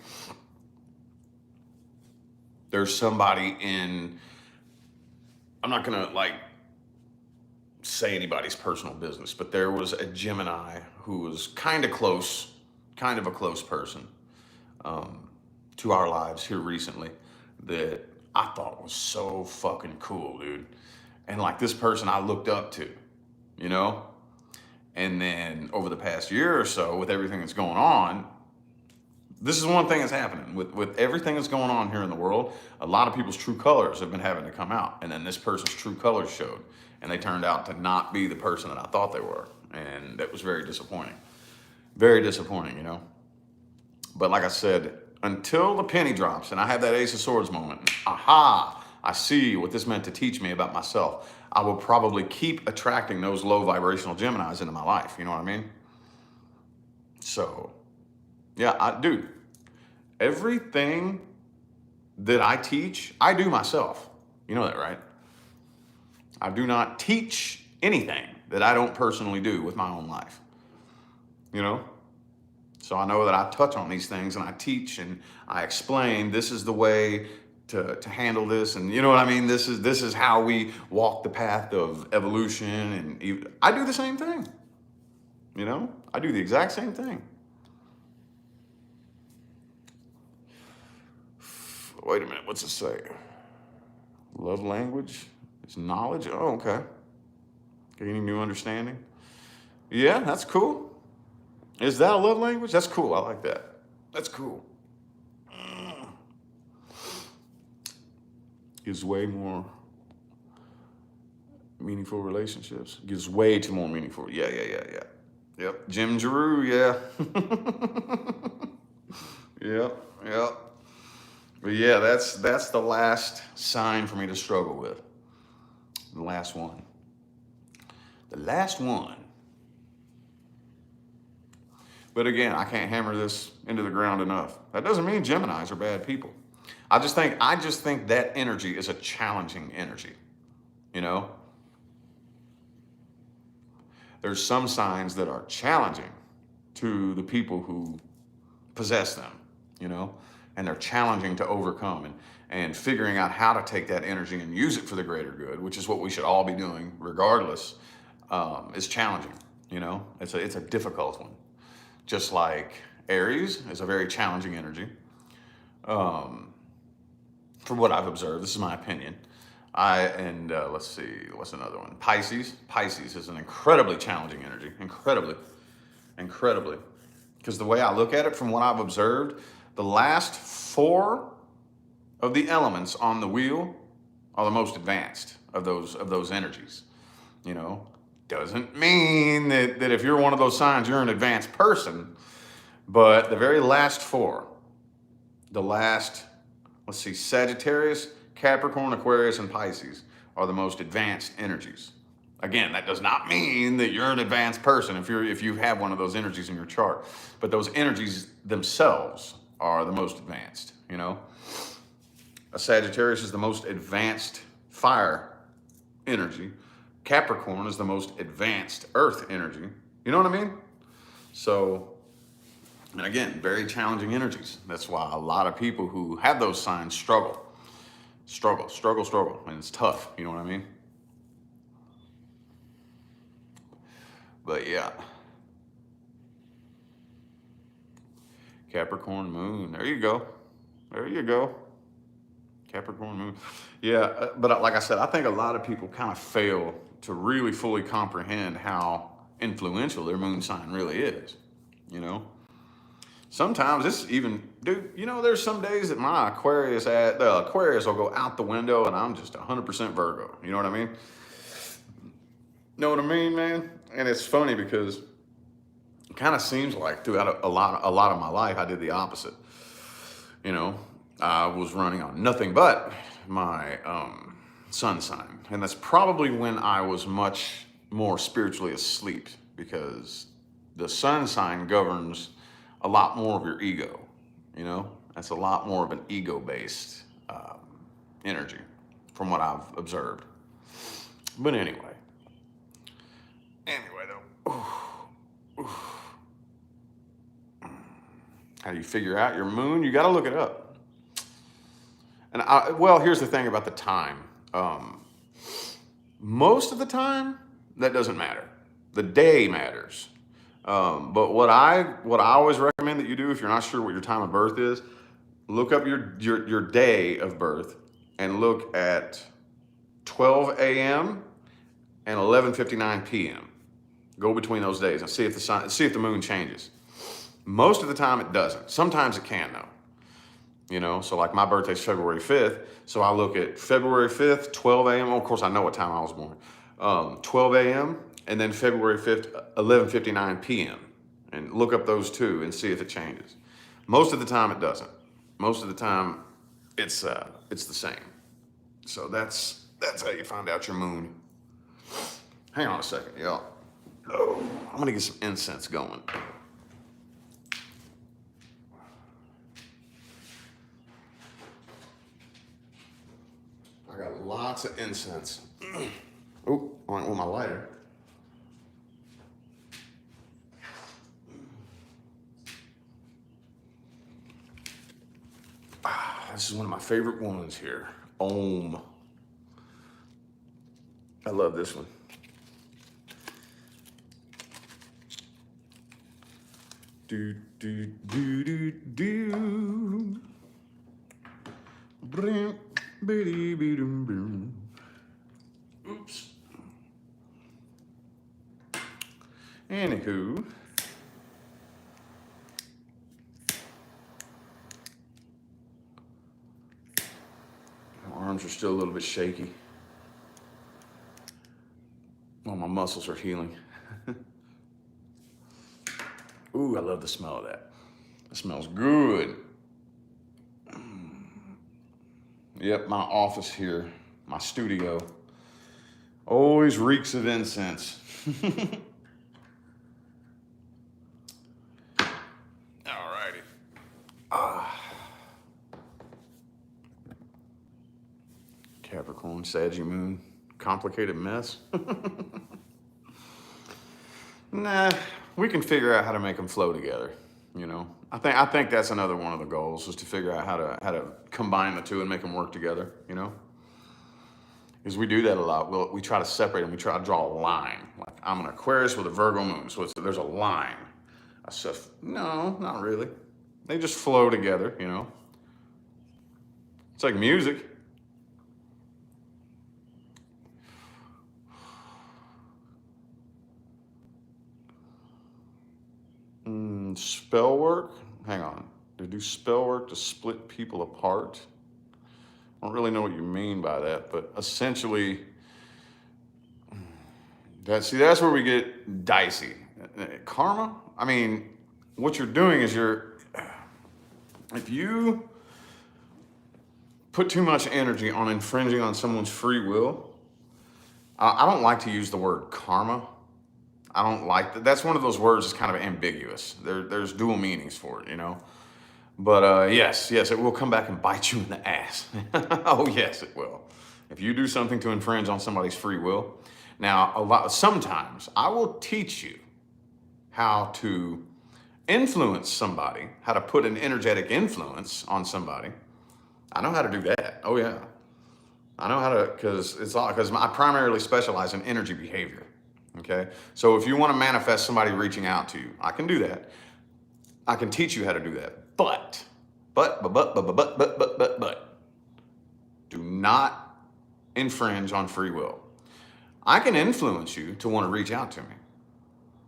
There's somebody I'm not gonna say anybody's personal business, but there was a Gemini who was kind of a close person to our lives here recently that I thought was so fucking cool, dude. And like this person I looked up to, you know? And then over the past year or so, with everything that's going on, this is one thing that's happening with everything that's going on here in the world. A lot of people's true colors have been having to come out, and then this person's true colors showed, and they turned out to not be the person that I thought they were, and that was very disappointing. Very disappointing, you know. But like I said, until the penny drops and I have that Ace of Swords moment, aha, I see what this meant to teach me about myself. I will probably keep attracting those low vibrational Geminis into my life. You know what I mean? So, yeah, dude, everything that I teach, I do myself. You know that, right? I do not teach anything that I don't personally do with my own life. You know? So I know that I touch on these things and I teach and I explain this is the way to handle this, and you know what I mean? This is how we walk the path of evolution, and I do the same thing. You know? I do the exact same thing. Wait a minute, what's it say? Love language is knowledge. Oh, okay. Gaining new understanding. Yeah, that's cool. Is that a love language? That's cool. I like that. That's cool. Gives way more meaningful relationships. Gives way too more meaningful. Yeah. Yep. Jim Giroux, yeah. Yep. But yeah, that's the last sign for me to struggle with. The last one. But again, I can't hammer this into the ground enough. That doesn't mean Geminis are bad people. I just think that energy is a challenging energy. You know? There's some signs that are challenging to the people who possess them, you know? And they're challenging to overcome, and figuring out how to take that energy and use it for the greater good, which is what we should all be doing regardless, is challenging. You know, it's a difficult one. Just like Aries is a very challenging energy. From what I've observed, this is my opinion. Let's see, what's another one? Pisces is an incredibly challenging energy, incredibly. incredibly. Because the way I look at it, from what I've observed, the last four of the elements on the wheel are the most advanced of those energies. You know, doesn't mean that if you're one of those signs, you're an advanced person, but the very last four, the last, let's see, Sagittarius, Capricorn, Aquarius, and Pisces are the most advanced energies. Again, that does not mean that you're an advanced person if you have one of those energies in your chart, but those energies themselves are the most advanced, you know? A Sagittarius is the most advanced fire energy. Capricorn is the most advanced earth energy. You know what I mean? So, and again, very challenging energies. That's why a lot of people who have those signs struggle, and it's tough. You know what I mean? But yeah, Capricorn moon. There you go. There you go. Capricorn moon. Yeah, but like I said, I think a lot of people kind of fail to really fully comprehend how influential their moon sign really is. You know, sometimes it's even, dude. You know, there's some days that my the Aquarius will go out the window, and I'm just 100% Virgo. You know what I mean? Know what I mean, man? And it's funny because it kind of seems like throughout a lot of my life, I did the opposite. You know, I was running on nothing but my sun sign, and that's probably when I was much more spiritually asleep, because the sun sign governs a lot more of your ego. You know, that's a lot more of an ego-based energy, from what I've observed. But anyway though, how do you figure out your moon? You got to look it up. And well, here's the thing about the time. Most of the time, that doesn't matter. The day matters. But what I always recommend that you do, if you're not sure what your time of birth is, look up your day of birth and look at 12 a.m. and 11:59 p.m. Go between those days and see if the moon changes. Most of the time it doesn't. Sometimes it can though. You know, so like my birthday's February 5th, so I look at February 5th, 12 a.m. Of course, I know what time I was born. 12 a.m. and then February 5th, 11:59 p.m. And look up those two and see if it changes. Most of the time it doesn't. Most of the time it's the same. So that's how you find out your moon. Hang on a second, y'all. Oh, I'm gonna get some incense going. I got lots of incense. Oh, I went with my lighter. This is one of my favorite ones here. Om. I love this one. Do do do do do. Brim, biddy, bidum, brum. Oops. Anywho. My arms are still a little bit shaky. Well, my muscles are healing. Ooh, I love the smell of that. It smells good. Yep, my office here, my studio, always reeks of incense. Alrighty. Capricorn, Saggy moon, complicated mess. Nah, we can figure out how to make them flow together. You know, I think that's another one of the goals, is to figure out how to combine the two and make them work together. You know, because we do that a lot. We try to separate them. We try to draw a line. Like, I'm an Aquarius with a Virgo moon, so there's a line. I said, no, not really. They just flow together. You know, it's like music. Spell work. Hang on. To do spell work to split people apart. I don't really know what you mean by that, but essentially, that's where we get dicey. Karma. I mean, what you're doing is if you put too much energy on infringing on someone's free will, I don't like to use the word karma. I don't like that. That's one of those words that's kind of ambiguous. There's dual meanings for it, you know. But yes, it will come back and bite you in the ass. Oh yes, it will. If you do something to infringe on somebody's free will. Now, sometimes I will teach you how to influence somebody, how to put an energetic influence on somebody. I know how to do that. Oh yeah. I know how to, because I primarily specialize in energy behavior. Okay. So if you want to manifest somebody reaching out to you, I can do that. I can teach you how to do that. But, do not infringe on free will. I can influence you to want to reach out to me.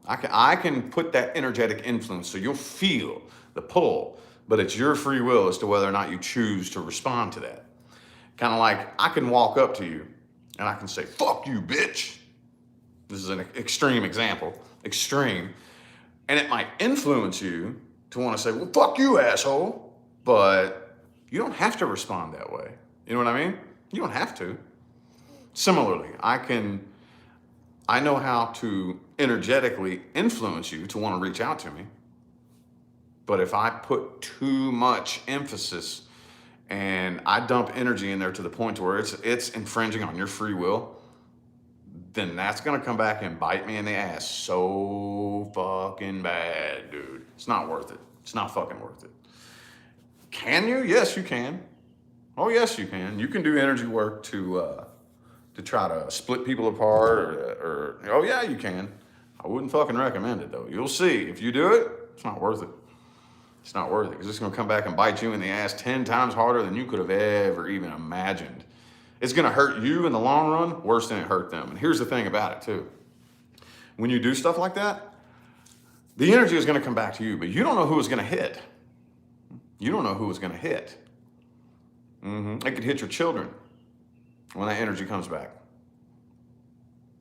I can put that energetic influence so you'll feel the pull, but it's your free will as to whether or not you choose to respond to that. Kind of like I can walk up to you and I can say, fuck you, bitch. This is an extreme example, extreme. And it might influence you to want to say, well, fuck you, asshole. But you don't have to respond that way. You know what I mean? You don't have to. Similarly, I know how to energetically influence you to want to reach out to me. But if I put too much emphasis and I dump energy in there to the point to where it's infringing on your free will, then that's going to come back and bite me in the ass so fucking bad, dude. It's not worth it. It's not fucking worth it. Can you? Yes, you can. Oh, yes, you can. You can do energy work to try to split people apart or oh, yeah, you can. I wouldn't fucking recommend it, though. You'll see. If you do it, it's not worth it. It's not worth it because it's going to come back and bite you in the ass 10 times harder than you could have ever even imagined. It's going to hurt you in the long run worse than it hurt them. And here's the thing about it, too. When you do stuff like that, the energy is going to come back to you, but you don't know who it's going to hit. You don't know who it's going to hit. It could hit your children when that energy comes back.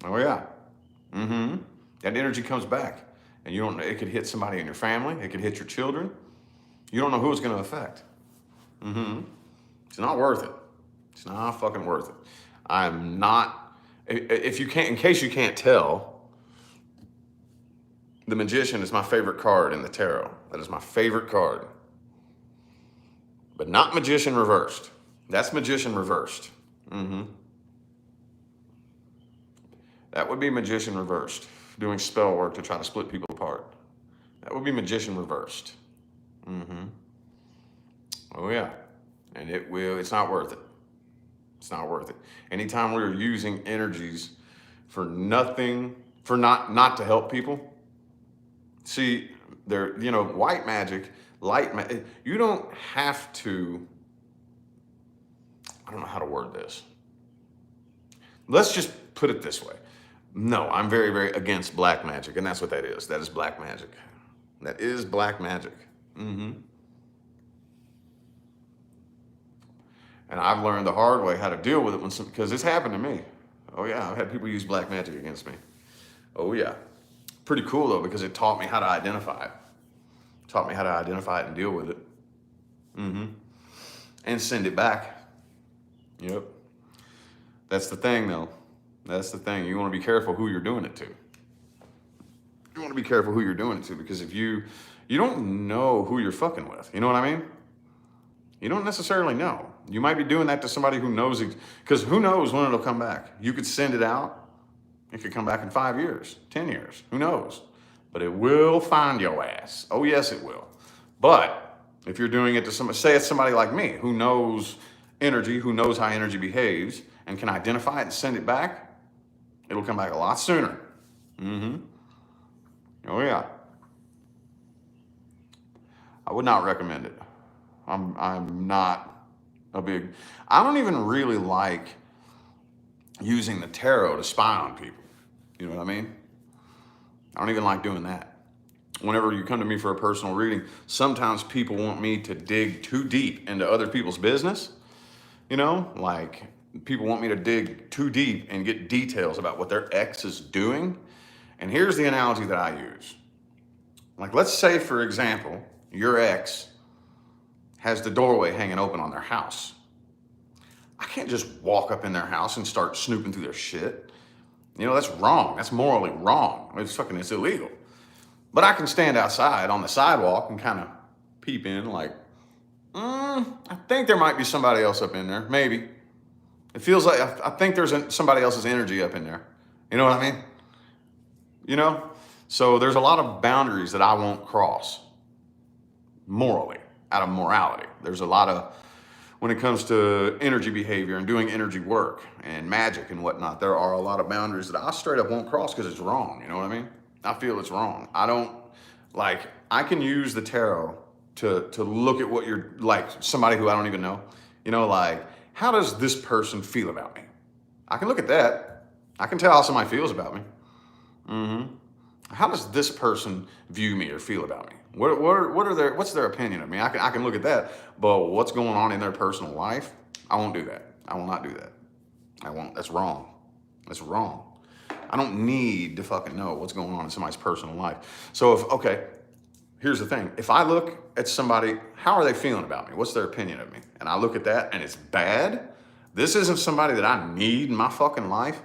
Oh, yeah. That energy comes back. And you don't know, it could hit somebody in your family. It could hit your children. You don't know who it's going to affect. It's not worth it. It's not fucking worth it. I'm not, if you can't, in case you can't tell, the Magician is my favorite card in the tarot. That is my favorite card. But not Magician reversed. That's Magician reversed. That would be Magician reversed, doing spell work to try to split people apart. That would be Magician reversed. Oh yeah. And it's not worth it. It's not worth it. Anytime we're using energies for nothing, for not to help people. See, white magic, light magic, you don't have to, I don't know how to word this. Let's just put it this way. No, I'm very, very against black magic, and that's what that is. That is black magic. That is black magic. And I've learned the hard way how to deal with it because it's happened to me. Oh yeah, I've had people use black magic against me. Oh yeah. Pretty cool though, because it taught me how to identify it. Taught me how to identify it and deal with it. And send it back. Yep. That's the thing though. That's the thing. You want to be careful who you're doing it to. You want to be careful who you're doing it to because if you don't know who you're fucking with. You know what I mean? You don't necessarily know. You might be doing that to somebody who knows, because who knows when it'll come back. You could send it out. It could come back in 5 years, 10 years, who knows? But it will find your ass. Oh yes, it will. But if you're doing it to somebody, say it's somebody like me who knows energy, who knows how energy behaves and can identify it and send it back, it'll come back a lot sooner. Oh yeah. I would not recommend it. I'm not a big, I don't even really like using the tarot to spy on people. You know what I mean? I don't even like doing that. whenever you come to me for a personal reading, sometimes people want me to dig too deep into other people's business. You know, like people want me to dig too deep and get details about what their ex is doing. And here's the analogy that I use. Like, let's say, for example, your ex has the doorway hanging open on their house. I can't just walk up in their house and start snooping through their shit. You know, that's wrong. That's morally wrong. It's illegal. But I can stand outside on the sidewalk and kind of peep in like, I think there might be somebody else up in there. Maybe. It feels like, I think there's somebody else's energy up in there. You know what I mean? You know? So there's a lot of boundaries that I won't cross morally, out of morality. There's a lot of, when it comes to energy behavior and doing energy work and magic and whatnot, there are a lot of boundaries that I straight up won't cross because it's wrong. You know what I mean? I feel it's wrong. I don't, like, I can use the tarot to look at what you're, like, somebody who I don't even know. You know, like, how does this person feel about me? I can look at that. I can tell how somebody feels about me. How does this person view me or feel about me? What's their opinion of me? I can look at that, but what's going on in their personal life? I won't do that. I will not do that. I won't. That's wrong. That's wrong. I don't need to fucking know what's going on in somebody's personal life. So okay, here's the thing. If I look at somebody, how are they feeling about me? What's their opinion of me? And I look at that and it's bad. This isn't somebody that I need in my fucking life.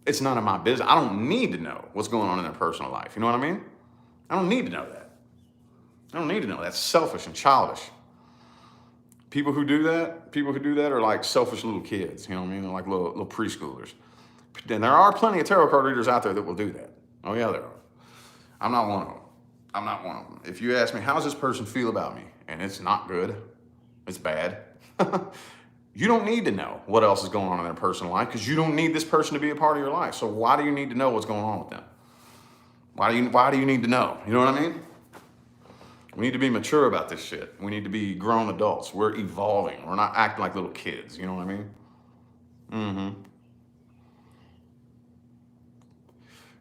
It's none of my business. I don't need to know what's going on in their personal life. You know what I mean? I don't need to know that. I don't need to know. That's selfish and childish. People who do that are like selfish little kids. You know what I mean? They're like little preschoolers. And there are plenty of tarot card readers out there that will do that. Oh yeah, there are. I'm not one of them. I'm not one of them. If you ask me, how does this person feel about me? And it's not good. It's bad. You don't need to know what else is going on in their personal life because you don't need this person to be a part of your life. So why do you need to know what's going on with them? Why do you need to know? You know what I mean? We need to be mature about this shit. We need to be grown adults. We're evolving. We're not acting like little kids. You know what I mean?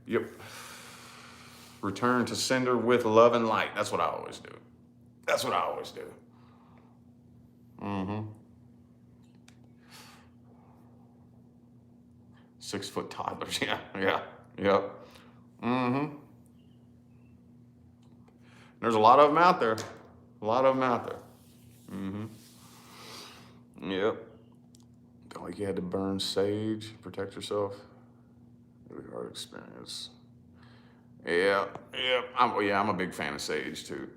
Yep. Return to sender with love and light. That's what I always do. That's what I always do. 6 foot toddlers. Yep. There's a lot of them out there. Yep. Felt like you had to burn sage, protect yourself. Really hard experience. I'm a big fan of sage too.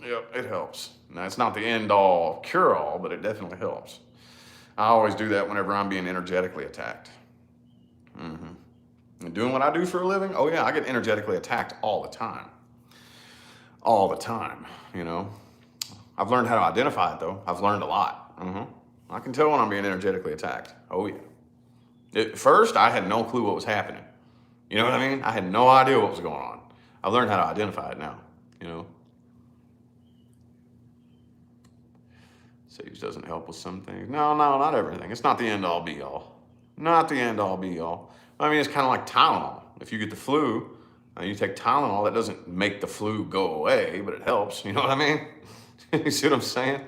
Yep, it helps. Now, it's not the end-all, cure-all, but it definitely helps. I always do that whenever I'm being energetically attacked. And doing what I do for a living, oh yeah, I get energetically attacked all the time. All the time, you know. I've learned how to identify it though. I've learned a lot. I can tell when I'm being energetically attacked. Oh yeah. At first, I had no clue what was happening. You know what I mean? I had no idea what was going on. I've learned how to identify it now, you know. Sage doesn't help with some things. No, not everything. It's not the end all be all. Not the end all be all. I mean, it's kind of like Tylenol. If you get the flu and you take Tylenol, that doesn't make the flu go away, but it helps. You know what I mean? You see what I'm saying?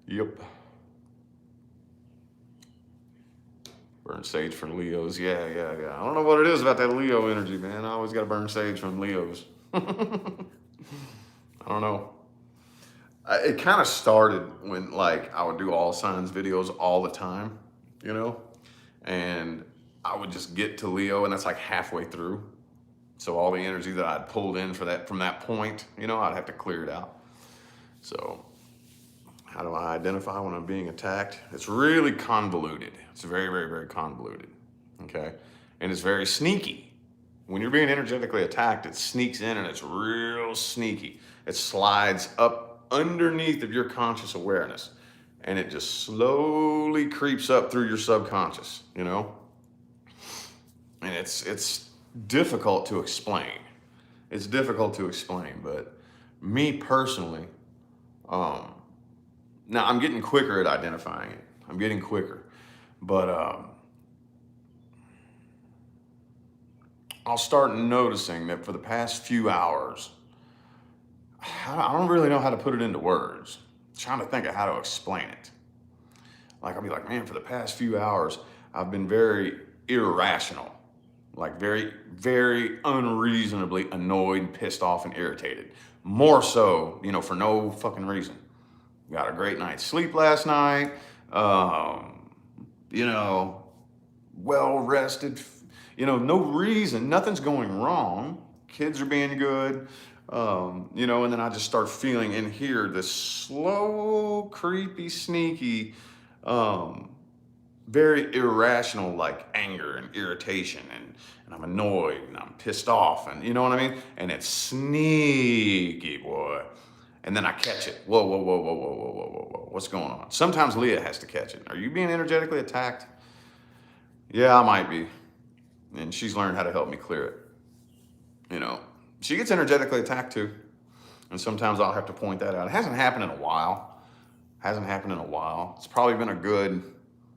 Yep. Burn sage for Leos. Yeah. I don't know what it is about that Leo energy, man. I always got to burn sage from Leos. I don't know. It kind of started when, like, I would do all signs videos all the time, you know? And I would just get to Leo, and that's like halfway through. So all the energy that I'd pulled in from that point, you know, I'd have to clear it out. So how do I identify when I'm being attacked? It's really convoluted. It's very, very, very convoluted, okay? And it's very sneaky. When you're being energetically attacked, it sneaks in and it's real sneaky. It slides up underneath of your conscious awareness and it just slowly creeps up through your subconscious, you know? And it's difficult to explain. It's difficult to explain, but me personally, now I'm getting quicker at identifying it. I'm getting quicker, but I'll start noticing that for the past few hours, I don't really know how to put it into words. I'm trying to think of how to explain it. Like, I'll be like, man, for the past few hours, I've been very irrational, like very, very unreasonably annoyed, pissed off, and irritated. More so, for no fucking reason. Got a great night's sleep last night. You know, well rested. No reason. Nothing's going wrong. Kids are being good. And then I just start feeling in here this slow, creepy, sneaky, very irrational, like anger and irritation, and I'm annoyed and I'm pissed off, and you know what I mean? And it's sneaky, boy. And then I catch it. Whoa, whoa, whoa, whoa, whoa, whoa, whoa, whoa, whoa. What's going on? Sometimes Leah has to catch it. Are you being energetically attacked? Yeah, I might be. And she's learned how to help me clear it. She gets energetically attacked too. And sometimes I'll have to point that out. It hasn't happened in a while. It's probably been a good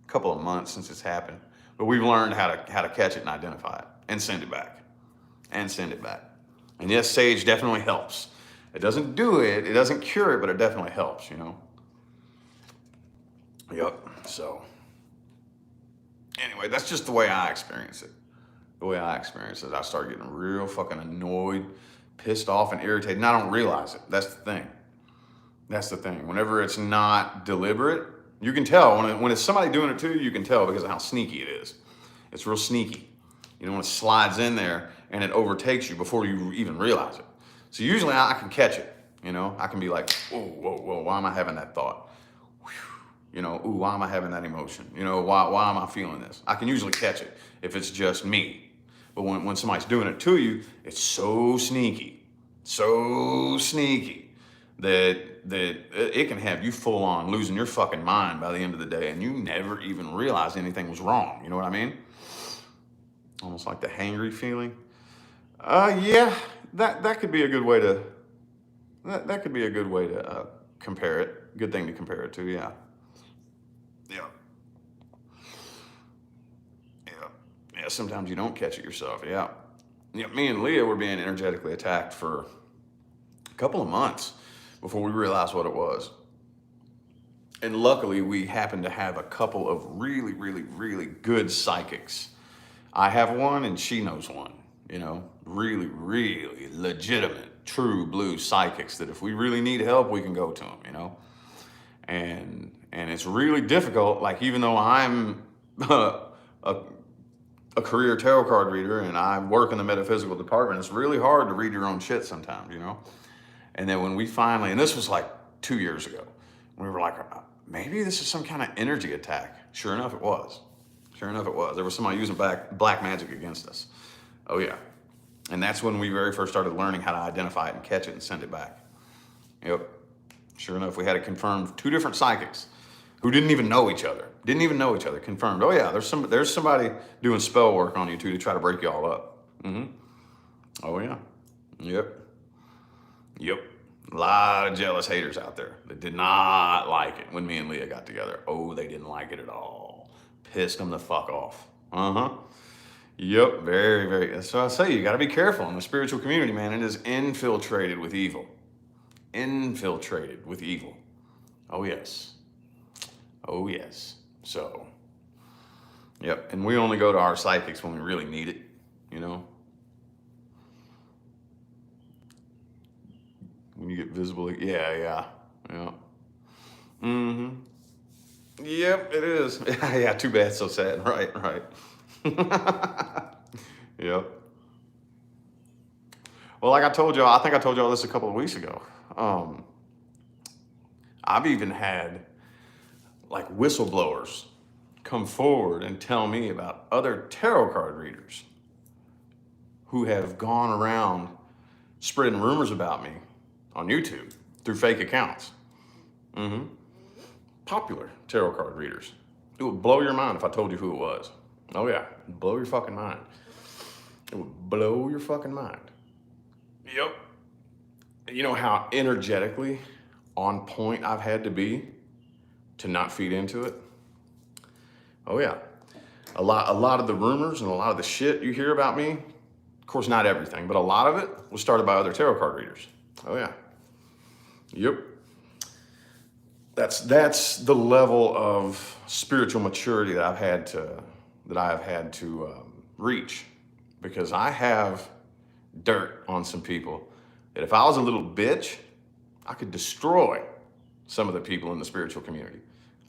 couple of months since it's happened. But we've learned how to catch it and identify it and send it back. And yes, sage definitely helps. It doesn't do it, it doesn't cure it, but it definitely helps, Yep. So anyway, that's just the way I experience it. I start getting real fucking annoyed, pissed off, and irritated, and I don't realize it. That's the thing. Whenever it's not deliberate, you can tell. When it's somebody doing it to you, you can tell because of how sneaky it is. It's real sneaky. When it slides in there and it overtakes you before you even realize it. So usually I can catch it. I can be like, whoa, whoa, whoa, why am I having that thought? Ooh, why am I having that emotion? Why am I feeling this? I can usually catch it if it's just me. But when somebody's doing it to you, it's so sneaky that it can have you full on losing your fucking mind by the end of the day, and you never even realize anything was wrong. You know what I mean? Almost like the hangry feeling. Yeah, that could be a good way to compare it. Good thing to compare it to. Yeah. Sometimes you don't catch it yourself. Yeah. Me and Leah were being energetically attacked for a couple of months before we realized what it was. And luckily, we happened to have a couple of really, really, really good psychics. I have one and she knows one, really, really legitimate, true blue psychics that if we really need help, we can go to them, And it's really difficult. Like, even though I'm a career tarot card reader and I work in the metaphysical department, it's really hard to read your own shit sometimes, And then when we finally, and this was like 2 years ago, we were like, maybe this is some kind of energy attack. Sure enough, it was. There was somebody using black magic against us. Oh yeah. And that's when we very first started learning how to identify it and catch it and send it back. Yep. Sure enough, we had it confirmed. 2 different psychics who didn't even know each other. Confirmed. Oh yeah, there's somebody doing spell work on you too to try to break you all up. Oh yeah. Yep. A lot of jealous haters out there that did not like it when me and Leah got together. Oh, they didn't like it at all. Pissed them the fuck off. Yep, very, very. So I say, you got to be careful in the spiritual community, man. It is infiltrated with evil. Oh yes. So, yep. And we only go to our psychics when we really need it, When you get visible, yeah. Yep, it is. Yeah, too bad, so sad. Right. Yep. Well, like I told y'all, I think I told y'all this a couple of weeks ago. I've even had like whistleblowers come forward and tell me about other tarot card readers who have gone around spreading rumors about me on YouTube through fake accounts. Popular tarot card readers. It would blow your mind if I told you who it was. Oh yeah, blow your fucking mind. It would blow your fucking mind. Yep. You know how energetically on point I've had to be to not feed into it? Oh yeah. A lot of the rumors and a lot of the shit you hear about me Of course, not everything, but a lot of it was started by other tarot card readers. Oh yeah. Yep. That's the level of spiritual maturity that I have had to reach, because I have dirt on some people that if I was a little bitch, I could destroy some of the people in the spiritual community.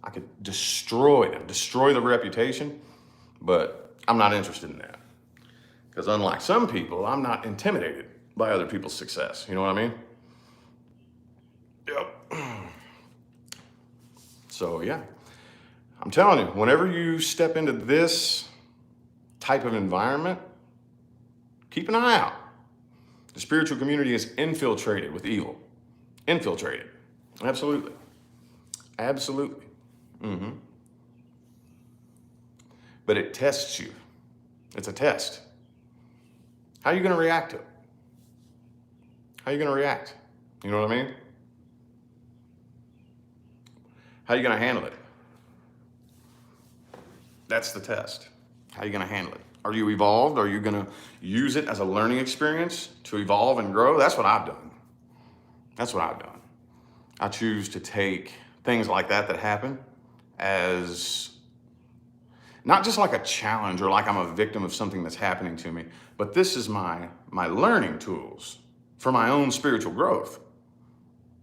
I could destroy them, destroy the reputation, but I'm not interested in that. Because unlike some people, I'm not intimidated by other people's success. You know what I mean? Yep. So yeah, I'm telling you, whenever you step into this type of environment, keep an eye out. The spiritual community is infiltrated with evil. Infiltrated. Absolutely. Absolutely. Mm-hmm. But it tests you. It's a test. How are you going to react to it? How are you going to react? You know what I mean? How are you going to handle it? That's the test. How are you going to handle it? Are you evolved? Are you going to use it as a learning experience to evolve and grow? That's what I've done. That's what I've done. I choose to take things like that happen as not just like a challenge or like I'm a victim of something that's happening to me, but this is my learning tools for my own spiritual growth.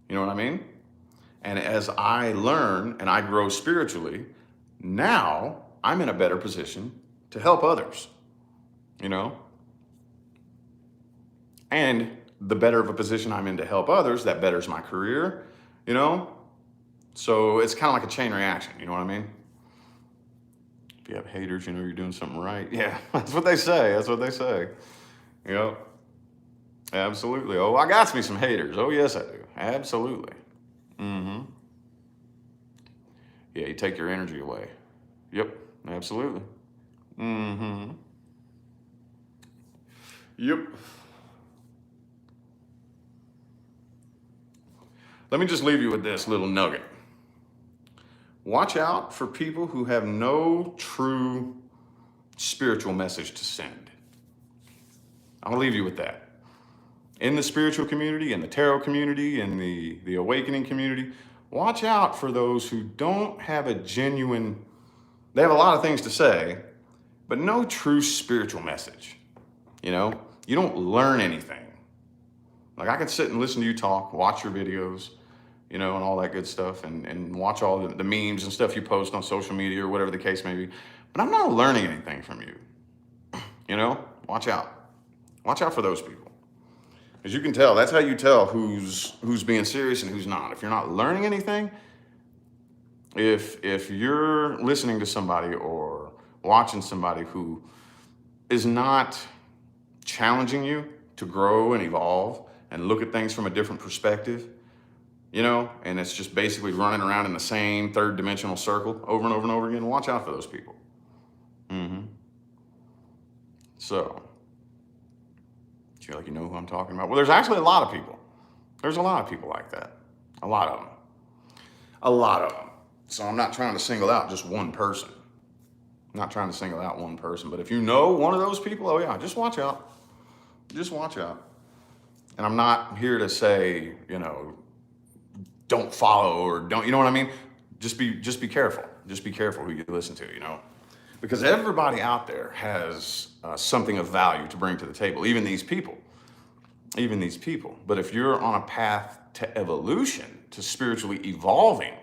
You know what I mean? And as I learn and I grow spiritually, now I'm in a better position to help others, you know? And the better of a position I'm in to help others, that betters my career, you know? So it's kind of like a chain reaction, you know what I mean? If you have haters, you know you're doing something right. Yeah, that's what they say. That's what they say. You know? Absolutely. Oh, I got me some haters. Oh, yes, I do. Absolutely. Mm-hmm. Yeah, you take your energy away. Yep, absolutely. Mm-hmm. Yep. Let me just leave you with this little nugget. Watch out for people who have no true spiritual message to send. I'll leave you with that. In the spiritual community, in the tarot community, in the awakening community, watch out for those who don't have a genuine, they have a lot of things to say, but no true spiritual message. You know, you don't learn anything. Like I can sit and listen to you talk, watch your videos, you know, and all that good stuff, and watch all the memes and stuff you post on social media or whatever the case may be. But I'm not learning anything from you. You know, watch out. Watch out for those people. As you can tell, that's how you tell who's being serious and who's not. If you're not learning anything, if you're listening to somebody or watching somebody who is not challenging you to grow and evolve and look at things from a different perspective, you know, and it's just basically running around in the same third dimensional circle over and over and over again, watch out for those people. Mm-hmm. So, do you feel like you know who I'm talking about? Well, there's actually a lot of people. There's a lot of people like that. A lot of them. A lot of them. So I'm not trying to single out just one person. I'm not trying to single out one person. But if you know one of those people, oh yeah, just watch out. Just watch out. And I'm not here to say, you know, don't follow or don't, you know what I mean? Just be careful. Just be careful who you listen to, you know? Because everybody out there has something of value to bring to the table, even these people. But if you're on a path to evolution, to spiritually evolving,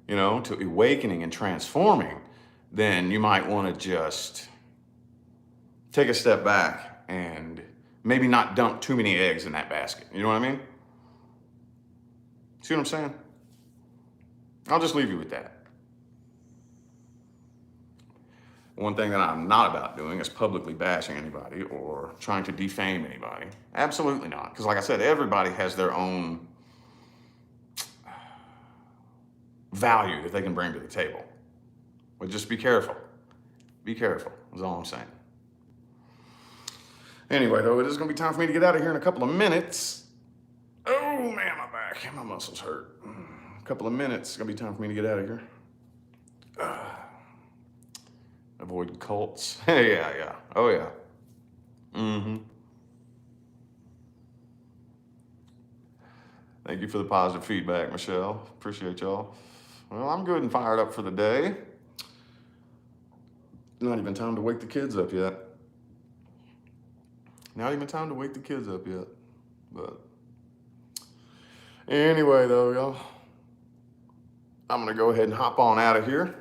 you know, to awakening and transforming, then you might want to just take a step back and maybe not dump too many eggs in that basket. You know what I mean? See what I'm saying? I'll just leave you with that. One thing that I'm not about doing is publicly bashing anybody or trying to defame anybody. Absolutely not. Because like I said, everybody has their own value that they can bring to the table. But just be careful. Be careful, is all I'm saying. Anyway, though, it is going to be time for me to get out of here in a couple of minutes. Oh, man, my back, my muscles hurt. A couple of minutes, it's going to be time for me to get out of here. Avoid cults. Yeah. Oh, yeah. Mm-hmm. Thank you for the positive feedback, Michelle. Appreciate y'all. Well, I'm good and fired up for the day. Not even time to wake the kids up yet. Not even time to wake the kids up yet. But anyway, though, y'all, I'm going to go ahead and hop on out of here.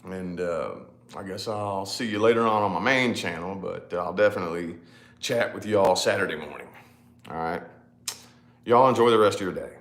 And I guess I'll see you later on my main channel, but I'll definitely chat with you all Saturday morning. All right. Y'all enjoy the rest of your day.